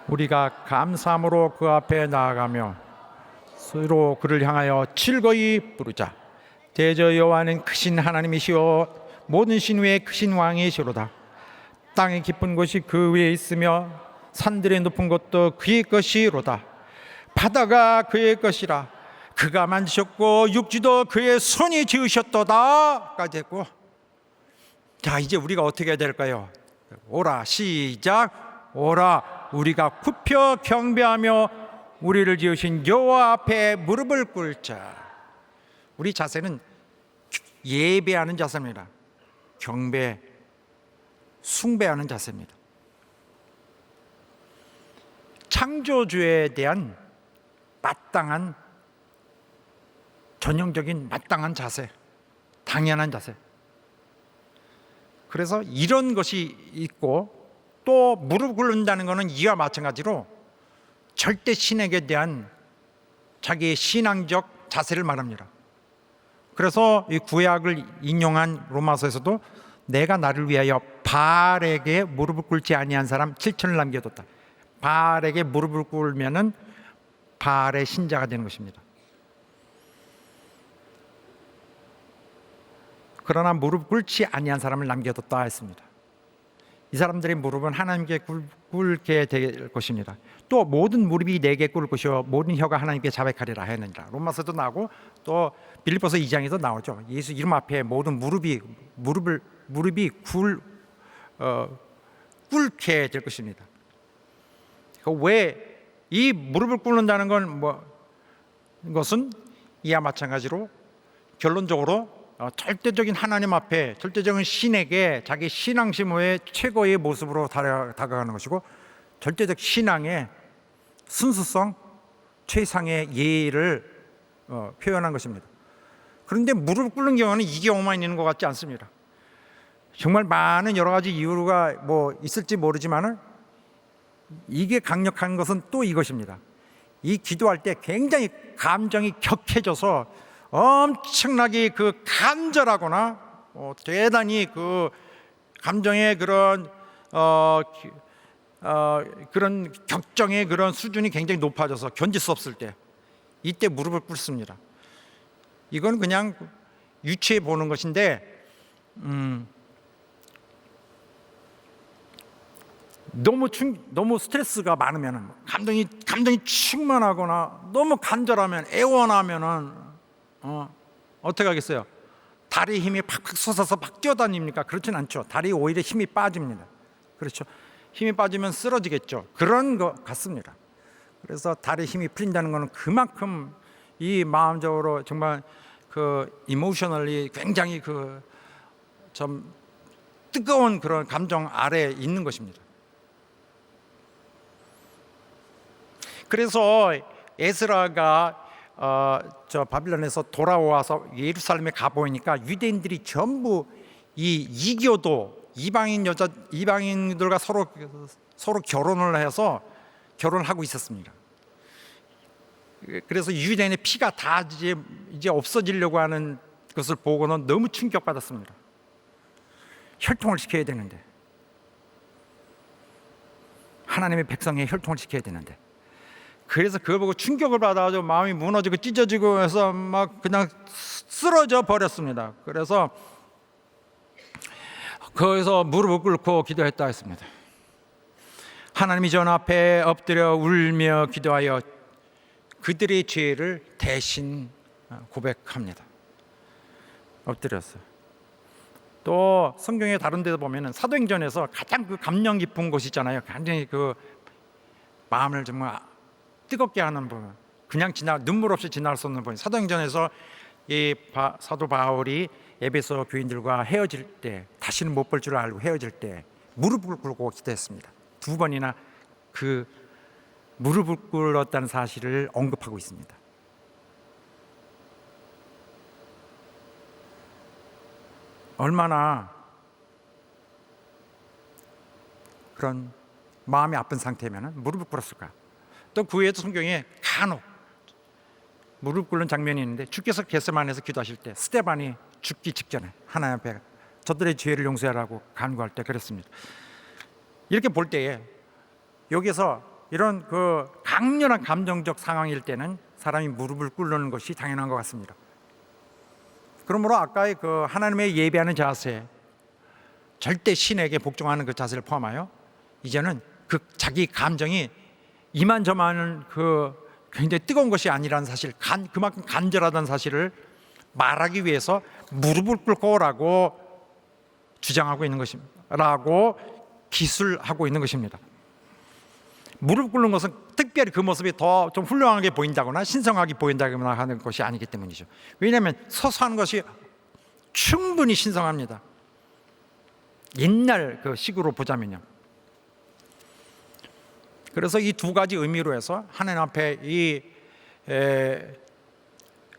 우리가 감사함으로 그 앞에 나아가며 서로 그를 향하여 즐거이 부르자. 대저 여호와는 크신 하나님이시오 모든 신 위에 크신 왕이시로다. 땅의 깊은 곳이 그 위에 있으며 산들의 높은 곳도 그의 것이로다. 바다가 그의 것이라. 그가 만드셨고 육지도 그의 손이 지으셨도다 까지 했고, 자 이제 우리가 어떻게 해야 될까요? 오라 시작. 오라 우리가 굽혀 경배하며 우리를 지으신 여호와 앞에 무릎을 꿇자. 우리 자세는 예배하는 자세입니다. 경배, 숭배하는 자세입니다. 창조주에 대한 마땅한 전형적인 마땅한 자세, 당연한 자세. 그래서 이런 것이 있고 또 무릎 꿇는다는 것은 이와 마찬가지로 절대 신에게 대한 자기의 신앙적 자세를 말합니다. 그래서 이 구약을 인용한 로마서에서도 내가 나를 위하여 바알에게 무릎을 꿇지 아니한 사람 7천을 남겨뒀다. 바알에게 무릎을 꿇으면은 바알의 신자가 되는 것입니다. 그러나 무릎 꿇지 아니한 사람을 남겨뒀다 했습니다. 이 사람들의 무릎은 하나님께 꿇게 될 것입니다. 또 모든 무릎이 내게 꿇을 것이요 모든 혀가 하나님께 자백하리라 했느니라. 로마서도 나오고 또 빌립보서 2장에도 나오죠. 예수 이름 앞에 모든 무릎이 꿇게 될 것입니다. 왜 이 무릎을 꿇는다는 건 것은 이와 마찬가지로 결론적으로 절대적인 하나님 앞에, 절대적인 신에게 자기 신앙심의 최고의 모습으로 다가가는 것이고, 절대적 신앙의 순수성, 최상의 예의를 표현한 것입니다. 그런데 무릎 꿇는 경우는 이 경우만 있는 것 같지 않습니다. 정말 많은 여러 가지 이유가 있을지 모르지만은 이게 강력한 것은 또 이것입니다. 이 기도할 때 굉장히 감정이 격해져서 엄청나게 그 간절하거나 대단히 그 감정의 그런 그런 격정의 그런 수준이 굉장히 높아져서 견딜 수 없을 때, 이때 무릎을 꿇습니다. 이건 그냥 유추해 보는 것인데 너무 스트레스가 많으면, 감정이 충만하거나 너무 간절하면, 애원하면은 어떻게 하겠어요? 다리에 힘이 팍팍 솟아서 막 뛰어다닙니까? 그렇진 않죠. 다리에 오히려 힘이 빠집니다. 그렇죠. 힘이 빠지면 쓰러지겠죠. 그런 것 같습니다. 그래서 다리에 힘이 풀린다는 것은 그만큼 이 마음적으로 정말 그 이모셔널리 굉장히 그 좀 뜨거운 그런 감정 아래에 있는 것입니다. 그래서 에스라가 저 바빌론에서 돌아와서 예루살렘에 가보니까 유대인들이 전부 이 이교도 이방인들과 서로 결혼을 해서 결혼하고 있었습니다. 그래서 유대인의 피가 다 이제 없어지려고 하는 것을 보고는 너무 충격받았습니다. 혈통을 시켜야 되는데, 하나님의 백성의 혈통을 시켜야 되는데, 그래서 그걸 보고 충격을 받아가지고 마음이 무너지고 찢어지고 해서 막 그냥 쓰러져 버렸습니다. 그래서 거기서 무릎을 꿇고 기도했다 했습니다. 하나님이 전 앞에 엎드려 울며 기도하여 그들의 죄를 대신 고백합니다. 엎드렸어요. 또 성경의 다른 데도 보면은 사도행전에서 가장 그 감명 깊은 곳이 있잖아요. 굉장히 그 마음을 정말 뜨겁게 하는 부분, 그냥 눈물 없이 지날 수 없는 부분. 사도행전에서 이 사도 바울이 에베소 교인들과 헤어질 때, 다시는 못 볼 줄 알고 헤어질 때 무릎을 꿇고 기도했습니다. 2번이나 그 무릎을 꿇었다는 사실을 언급하고 있습니다. 얼마나 그런 마음이 아픈 상태면 무릎을 꿇었을까? 또 그 외에도 성경에 간혹 무릎 꿇는 장면이 있는데, 주께서 겟세마네에서 기도하실 때 스데반이 죽기 직전에 하나님 앞에 저들의 죄를 용서하라고 간구할 때 그랬습니다. 이렇게 볼 때에 여기서 이런 그 강렬한 감정적 상황일 때는 사람이 무릎을 꿇는 것이 당연한 것 같습니다. 그러므로 아까의 그 하나님의 예배하는 자세, 절대 신에게 복종하는 그 자세를 포함하여 이제는 그 자기 감정이 이만저만은 그 굉장히 뜨거운 것이 아니라는 사실, 그만큼 간절하다는 사실을 말하기 위해서 무릎을 꿇고라고 주장하고 있는 것입니다. 라고 기술하고 있는 것입니다. 무릎 꿇는 것은 특별히 그 모습이 더 좀 훌륭하게 보인다거나 신성하게 보인다거나 하는 것이 아니기 때문이죠. 왜냐하면 서서 하는 것이 충분히 신성합니다. 옛날 그 식으로 보자면요. 그래서 이 두 가지 의미로 해서 하나님 앞에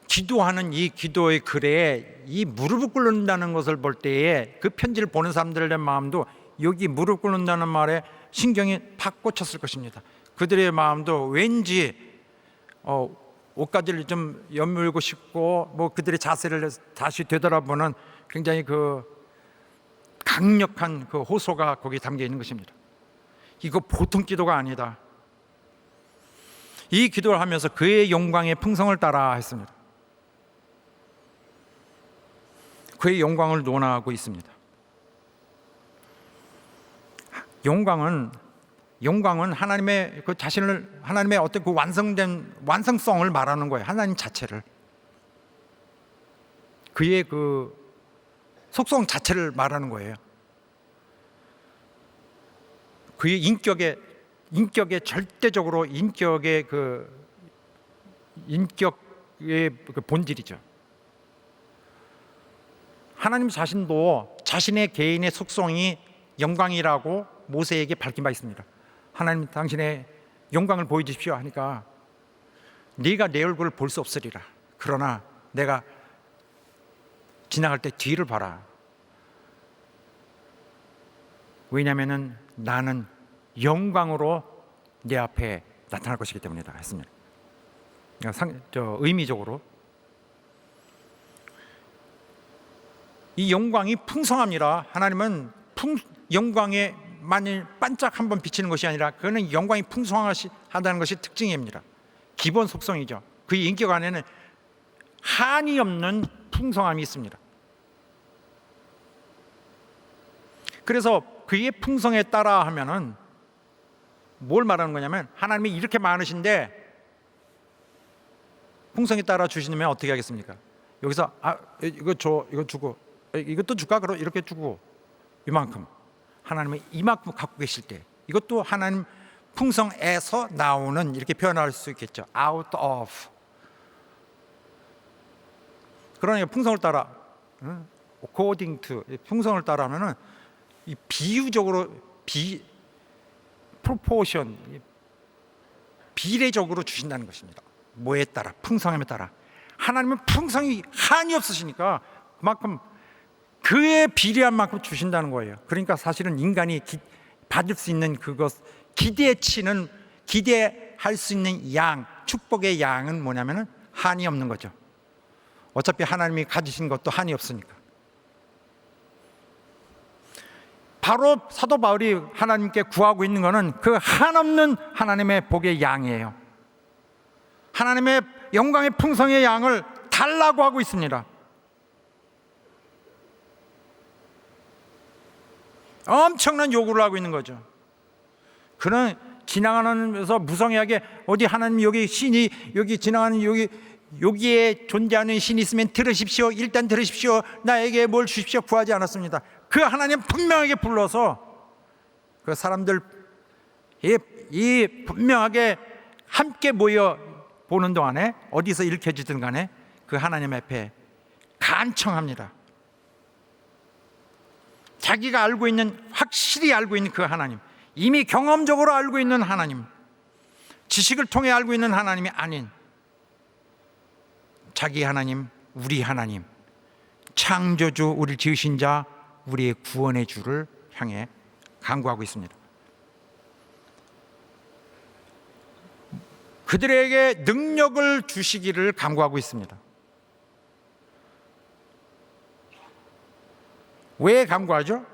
기도하는 이 기도의 글에 이 무릎을 꿇는다는 것을 볼 때에 그 편지를 보는 사람들의 마음도 여기 무릎 꿇는다는 말에 신경이 팍 꽂혔을 것입니다. 그들의 마음도 왠지 옷가지를 좀 여물고 싶고 그들의 자세를 다시 되돌아보는 굉장히 그 강력한 그 호소가 거기 담겨 있는 것입니다. 이거 보통 기도가 아니다. 이 기도를 하면서 그의 영광의 풍성을 따라 했습니다. 그의 영광을 논하고 있습니다. 영광은 하나님의 그 자신을, 하나님의 어떤 그 완성성을 말하는 거예요. 하나님 자체를, 그의 그 속성 자체를 말하는 거예요. 그의 인격의 절대적으로 인격의 그 본질이죠. 하나님 자신도 자신의 개인의 속성이 영광이라고 모세에게 밝힌 바 있습니다. 하나님 당신의 영광을 보여주십시오 하니까 네가 내 얼굴을 볼 수 없으리라. 그러나 내가 지나갈 때 뒤를 봐라. 왜냐하면 나는 영광으로 내 앞에 나타날 것이기 때문이다 했습니다. 의미적으로 이 영광이 풍성합니다. 하나님은 영광에 만일 반짝 한번 비치는 것이 아니라 그거는 영광이 풍성하다는 것이 특징입니다. 기본 속성이죠. 그의 인격 안에는 한이 없는 풍성함이 있습니다. 그래서 그의 풍성에 따라 하면은 뭘 말하는 거냐면 하나님이 이렇게 많으신데 풍성에 따라 주시면 어떻게 하겠습니까? 여기서 이거 줘, 이거 주고 이것도 줄까? 그럼 이렇게 주고 이만큼 하나님은 이만큼 갖고 계실 때 이것도 하나님 풍성에서 나오는 이렇게 표현할 수 있겠죠. out of. 그러니까 풍성을 따라 according to 풍성을 따라하면은 이 비유적으로 proportion 비례적으로 주신다는 것입니다. 뭐에 따라? 풍성함에 따라. 하나님은 풍성이 한이 없으시니까 그만큼 그에 비례한 만큼 주신다는 거예요. 그러니까 사실은 인간이 받을 수 있는 그것 기대할 수 있는 양, 축복의 양은 뭐냐면은 한이 없는 거죠. 어차피 하나님이 가지신 것도 한이 없으니까. 바로 사도 바울이 하나님께 구하고 있는 것은 그 한없는 하나님의 복의 양이에요. 하나님의 영광의 풍성의 양을 달라고 하고 있습니다. 엄청난 요구를 하고 있는 거죠. 그는 지나가면서 무성하게 어디 하나님 여기 신이 여기 지나가는 여기에 존재하는 신이 있으면 들으십시오. 일단 들으십시오. 나에게 뭘 주십시오. 구하지 않았습니다. 그 하나님 분명하게 불러서 그 사람들 이 분명하게 함께 모여 보는 동안에 어디서 일으켜지든 간에 그 하나님 앞에 간청합니다. 자기가 알고 있는 확실히 알고 있는 그 하나님, 이미 경험적으로 알고 있는 하나님, 지식을 통해 알고 있는 하나님이 아닌 자기 하나님, 우리 하나님, 창조주, 우리를 지으신 자, 우리의 구원의 주를 향해 간구하고 있습니다. 그들에게 능력을 주시기를 간구하고 있습니다. 왜 간구하죠?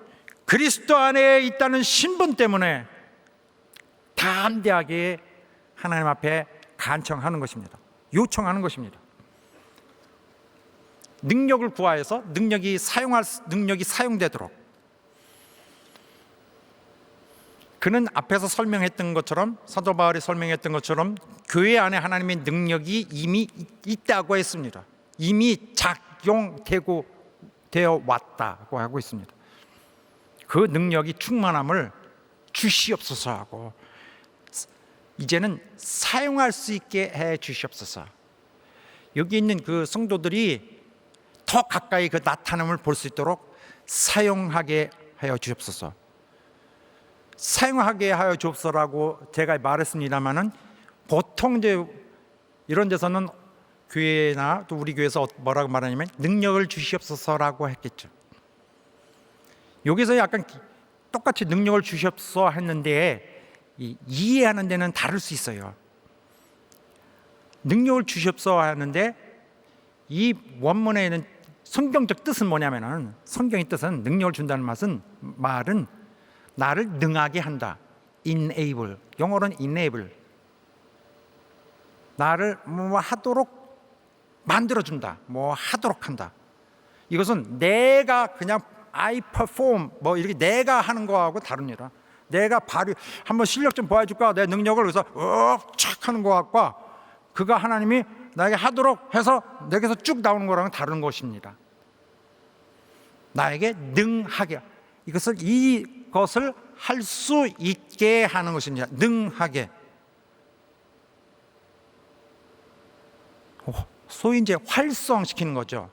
그리스도 안에 있다는 신분 때문에 담대하게 하나님 앞에 간청하는 것입니다. 요청하는 것입니다. 능력을 구하여서 능력이 사용되도록. 그는 앞에서 설명했던 것처럼, 사도 바울이 설명했던 것처럼 교회 안에 하나님의 능력이 이미 있다고 했습니다. 이미 되어 왔다고 하고 있습니다. 그 능력이 충만함을 주시옵소서 하고 이제는 사용할 수 있게 해 주시옵소서. 여기 있는 그 성도들이 더 가까이 그 나타남을 볼 수 있도록 사용하게 하여 주옵소서. 사용하게 하여 주옵소서라고 제가 말했습니다마는 보통 이제 이런 데서는 교회나 또 우리 교회에서 뭐라고 말하냐면 능력을 주시옵소서라고 했겠죠. 여기서 약간 똑같이 능력을 주시옵소서 했는데 이해하는 데는 다를 수 있어요. 능력을 주시옵소서 하는데 이 원문에 있는 성경적 뜻은 뭐냐면은 성경의 뜻은 능력을 준다는 말은 나를 능하게 한다. enable. 영어로는 enable. 나를 뭐 하도록 만들어준다. 뭐 하도록 한다. 이것은 내가 그냥 I perform 뭐 이렇게 내가 하는 거하고 다릅니다. 내가 한번 실력 좀 보여줄까? 내 능력을 그래서 착 하는 것과 그가 하나님이 나에게 하도록 해서 내게서 쭉 나오는 거랑은 다른 것입니다. 나에게 능하게 이것을 할 수 있게 하는 것입니다. 능하게. 소위 이제 활성시키는 거죠.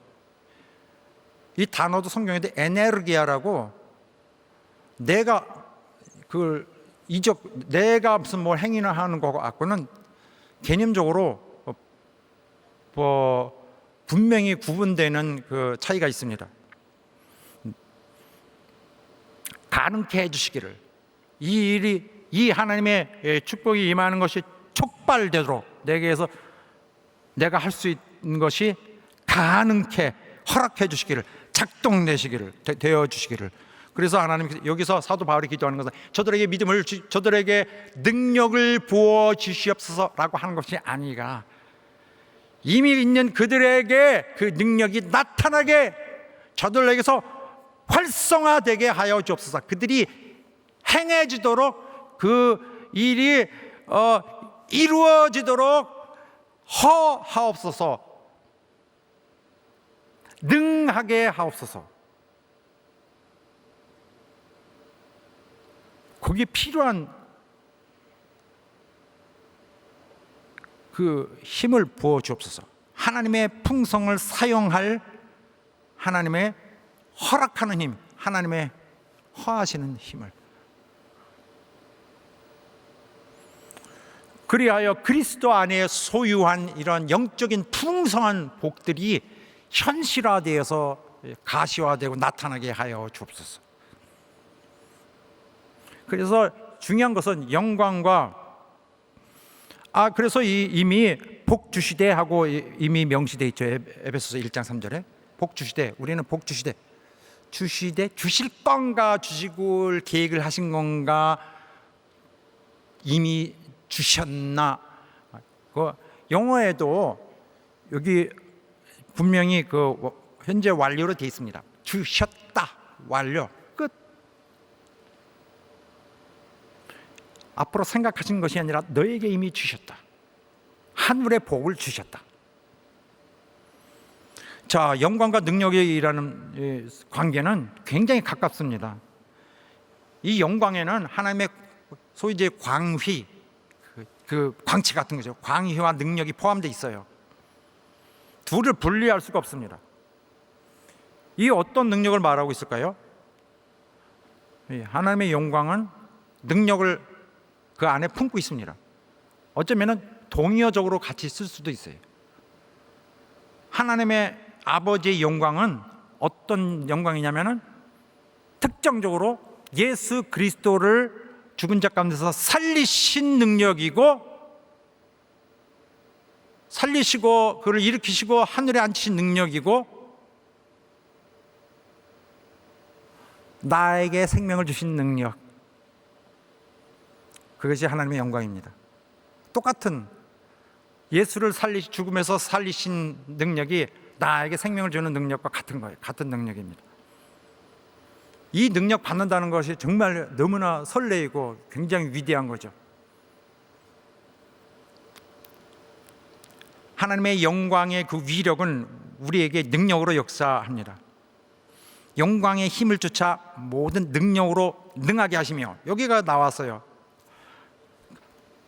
이 단어도 성경에도 에네르기아라고, 내가 그 내가 무슨 뭘 행위를 하는 거 갖고는 개념적으로 분명히 구분되는 그 차이가 있습니다. 가능케 해주시기를, 이 하나님의 축복이 임하는 것이 촉발되도록 내게서 내가 할 수 있는 것이 가능케 허락해 주시기를, 작동되시기를, 되어 주시기를. 그래서 하나님 여기서 사도 바울이 기도하는 것은 저들에게 믿음을 저들에게 능력을 부어 주시옵소서라고 하는 것이 아니라 이미 있는 그들에게 그 능력이 나타나게 저들에게서 활성화되게 하여 주옵소서. 그들이 행해지도록 그 일이 이루어지도록 허하옵소서. 능하게 하옵소서. 거기에 필요한 그 힘을 부어 주옵소서. 하나님의 풍성을 사용할 하나님의 허락하는 힘, 하나님의 허하시는 힘을. 그리하여 그리스도 안에 소유한 이런 영적인 풍성한 복들이 현실화되어서 가시화되고 나타나게 하여 주옵소서. 그래서 중요한 것은 영광과 그래서 이미 복 주시되 하고 이미 명시되어 있죠. 에베소서 1장 3절에 복 주시되, 우리는 복 주시되 주실 건가 주시고 계획을 하신 건가 이미 주셨나. 그 영어에도 여기 분명히 그 현재 완료로 되어 있습니다. 주셨다, 완료, 끝. 앞으로 생각하신 것이 아니라 너에게 이미 주셨다. 하늘의 복을 주셨다. 자, 영광과 능력이라는 관계는 굉장히 가깝습니다. 이 영광에는 하나님의 소위 이제 광휘, 그 광채 같은 거죠. 광휘와 능력이 포함되어 있어요. 둘을 분리할 수가 없습니다. 이 어떤 능력을 말하고 있을까요? 하나님의 영광은 능력을 그 안에 품고 있습니다. 어쩌면 동의어적으로 같이 쓸 수도 있어요. 하나님의 아버지의 영광은 어떤 영광이냐면은 특정적으로 예수 그리스도를 죽은 자 가운데서 살리신 능력이고, 살리시고 그를 일으키시고 하늘에 앉히신 능력이고, 나에게 생명을 주신 능력, 그것이 하나님의 영광입니다. 똑같은 예수를 죽음에서 살리신 능력이 나에게 생명을 주는 능력과 같은 거예요. 같은 능력입니다. 이 능력 받는다는 것이 정말 너무나 설레이고 굉장히 위대한 거죠. 하나님의 영광의 그 위력은 우리에게 능력으로 역사합니다. 영광의 힘을 쫓아 모든 능력으로 능하게 하시며, 여기가 나왔어요.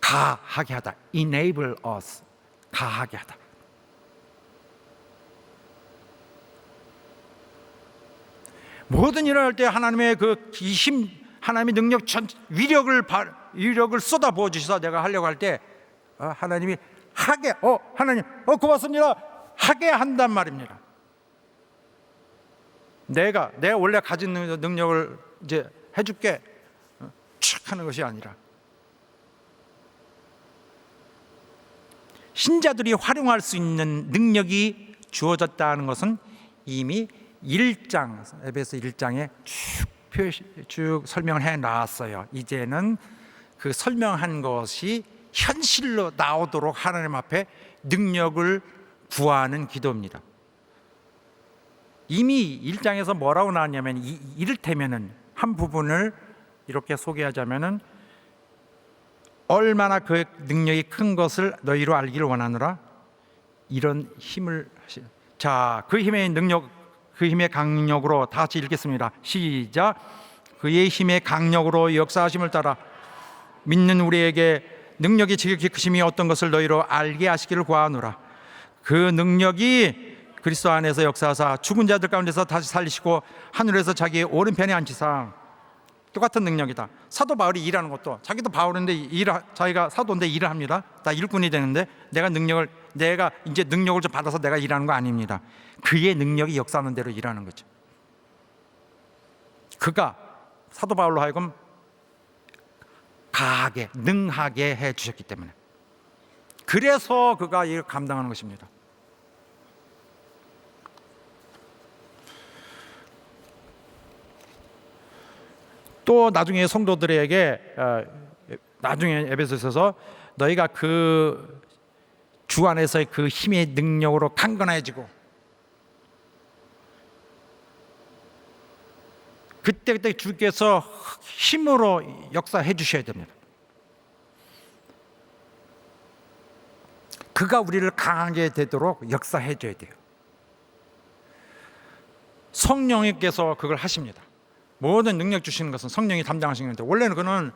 가하게 하다, enable us, 가하게 하다. 모든 일을 할 때 하나님의 그 힘, 하나님의 능력, 위력을 쏟아 부어 주셔서 내가 하려고 할 때 하나님이 하게, 하나님, 고맙습니다, 하게 한단 말입니다. 내가 원래 가진 능력을 이제 해줄게 촥 하는 것이 아니라, 신자들이 활용할 수 있는 능력이 주어졌다는 것은 이미 1장, 에베소 1장에 쭉 설명을 해 놨어요. 이제는 그 설명한 것이 현실로 나오도록 하나님 앞에 능력을 구하는 기도입니다. 이미 1장에서 뭐라고 나왔냐면, 이를테면은 한 부분을 이렇게 소개하자면은, 얼마나 그 능력이 큰 것을 너희로 알기를 원하노라, 이런 힘을 자, 그 힘의 능력, 그 힘의 강력으로, 다 같이 읽겠습니다. 시작. 그의 힘의 강력으로 역사하심을 따라 믿는 우리에게 능력이 지극히 크심이 어떤 것을 너희로 알게 하시기를 구하노라. 그 능력이 그리스도 안에서 역사하사 죽은 자들 가운데서 다시 살리시고 하늘에서 자기의 오른편에 앉히사. 똑같은 능력이다. 사도 바울이 일하는 것도 자기도 바울인데 자기가 사도인데 일을 합니다. 다 일꾼이 되는데 내가 이제 능력을 좀 받아서 내가 일하는 거 아닙니다. 그의 능력이 역사하는 대로 일하는 거죠. 그가 사도 바울로 하여금 강하게 능하게 해 주셨기 때문에, 그래서 그가 이걸 감당하는 것입니다. 또 나중에 성도들에게 나중에 에베소서에서 너희가 그 주 안에서의 그 힘의 능력으로 강건해지고, 그때 주께서 힘으로 역사해 주셔야 됩니다. 그가 우리를 강하게 되도록 역사해 줘야 돼요. 성령님께서 그걸 하십니다. 모든 능력 주시는 것은 성령이 담당하시는 건데, 원래는 그는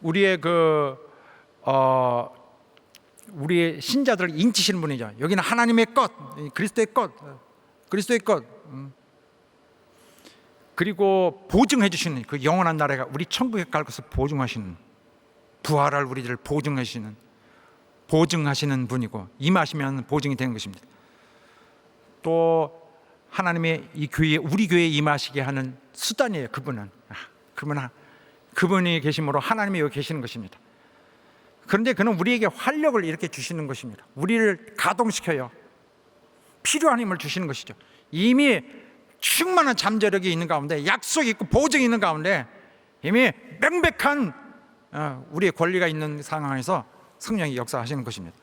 우리의 우리의 신자들을 인치시는 분이죠. 여기는 하나님의 것, 그리스도의 것, 그리고 보증해 주시는 그 영원한 나라가 우리 천국에 갈 것을 보증하시는, 부활할 우리들을 보증하시는 분이고, 임하시면 보증이 되는 것입니다. 또 하나님의 이 교회에, 우리 교회에 임하시게 하는 수단이에요. 그분이 계심으로 하나님이 여기 계시는 것입니다. 그런데 그는 우리에게 활력을 이렇게 주시는 것입니다. 우리를 가동시켜요. 필요한 힘을 주시는 것이죠. 이미 충만한 잠재력이 있는 가운데, 약속이 있고 보증이 있는 가운데, 이미 명백한 우리의 권리가 있는 상황에서 성령이 역사하시는 것입니다.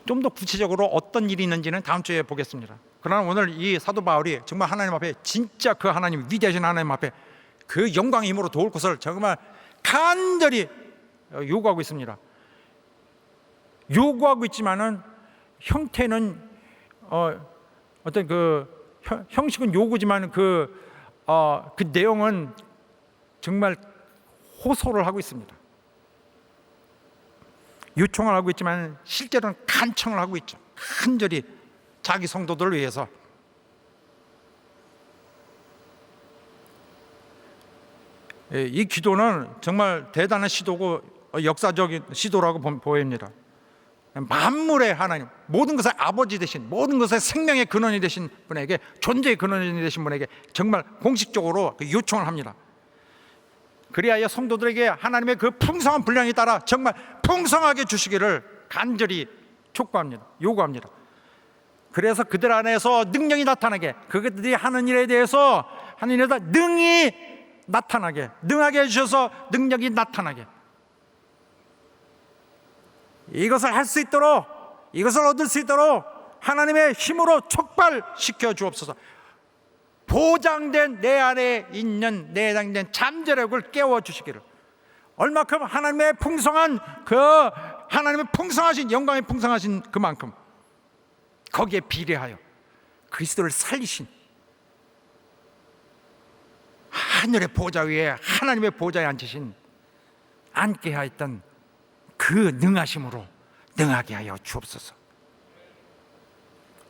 좀 더 구체적으로 어떤 일이 있는지는 다음 주에 보겠습니다. 그러나 오늘 이 사도 바울이 정말 하나님 앞에, 진짜 그 하나님, 위대하신 하나님 앞에 그 영광의 힘으로 도울 것을 정말 간절히 요구하고 있습니다. 요구하고 있지만은 형태는 어떤 그 형식은 요구지만 그 내용은 정말 호소를 하고 있습니다. 요청을 하고 있지만 실제로는 간청을 하고 있죠. 간절히 자기 성도들을 위해서. 이 기도는 정말 대단한 시도고 역사적인 시도라고 보입니다. 만물의 하나님, 모든 것의 아버지 되신, 모든 것의 생명의 근원이 되신 분에게, 존재의 근원이 되신 분에게 정말 공식적으로 요청을 합니다. 그리하여 성도들에게 하나님의 그 풍성한 분량에 따라 정말 풍성하게 주시기를 간절히 촉구합니다. 요구합니다. 그래서 그들 안에서 능력이 나타나게, 그들이 하는 일에 대해서 능히 나타나게, 능하게 해주셔서 능력이 나타나게, 이것을 할 수 있도록, 이것을 얻을 수 있도록 하나님의 힘으로 촉발시켜 주옵소서. 보장된 내 안에 있는 내장된 잠재력을 깨워 주시기를, 얼마큼 하나님의 풍성한 하나님의 풍성하신 영광의 풍성하신 그만큼 거기에 비례하여 그리스도를 살리신, 하늘의 보좌 위에 하나님의 보좌에 앉게 하였던 그 능하심으로 능하게 하여 주옵소서.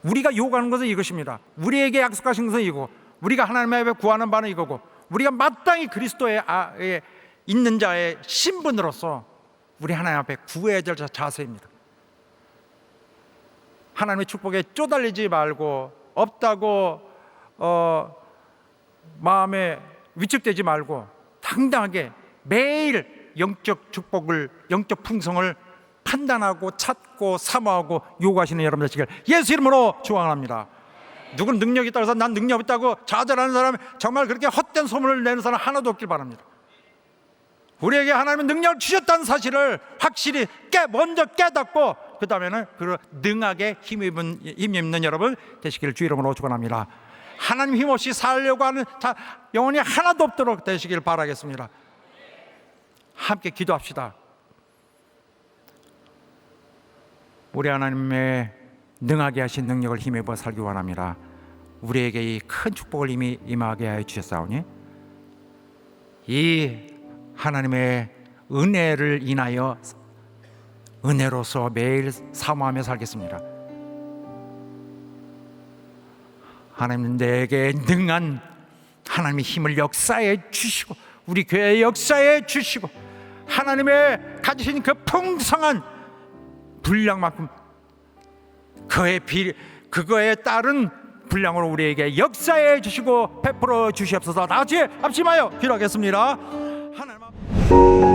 우리가 요구하는 것은 이것입니다. 우리에게 약속하신 것은 이거고, 우리가 하나님 앞에 구하는 바는 이거고, 우리가 마땅히 그리스도에 있는 자의 신분으로서 우리 하나님 앞에 구해야 될 자세입니다. 하나님의 축복에 쪼달리지 말고, 없다고 마음에 위축되지 말고 당당하게 매일 영적 축복을, 영적 풍성을 판단하고 찾고 사모하고 요구하시는 여러분 되시길 예수 이름으로 축원합니다. 누구는 능력이 있다고 해서 난 능력 있다고 좌절하는 사람, 정말 그렇게 헛된 소문을 내는 사람 하나도 없길 바랍니다. 우리에게 하나님은 능력을 주셨다는 사실을 확실히 먼저 깨닫고, 그 다음에는 그 능하게 힘입는 여러분 되시기를 주 이름으로 축원합니다. 하나님 힘없이 살려고 하는 영혼이 하나도 없도록 되시길 바라겠습니다. 함께 기도합시다. 우리 하나님의 능하게 하신 능력을 힘입어 살기 원합니다. 우리에게 이 큰 축복을 이미 임하게 하여 주셨사오니, 이 하나님의 은혜를 인하여 은혜로서 매일 사모하며 살겠습니다. 하나님 내게 능한 하나님의 힘을 역사해 주시고 우리 교회 역사해 주시고 하나님의 가지신 그 풍성한 분량만큼 그거에 따른 분량으로 우리에게 역사해 주시고 베풀어 주시옵소서. 다 같이 합심하여 기도하겠습니다. 하나님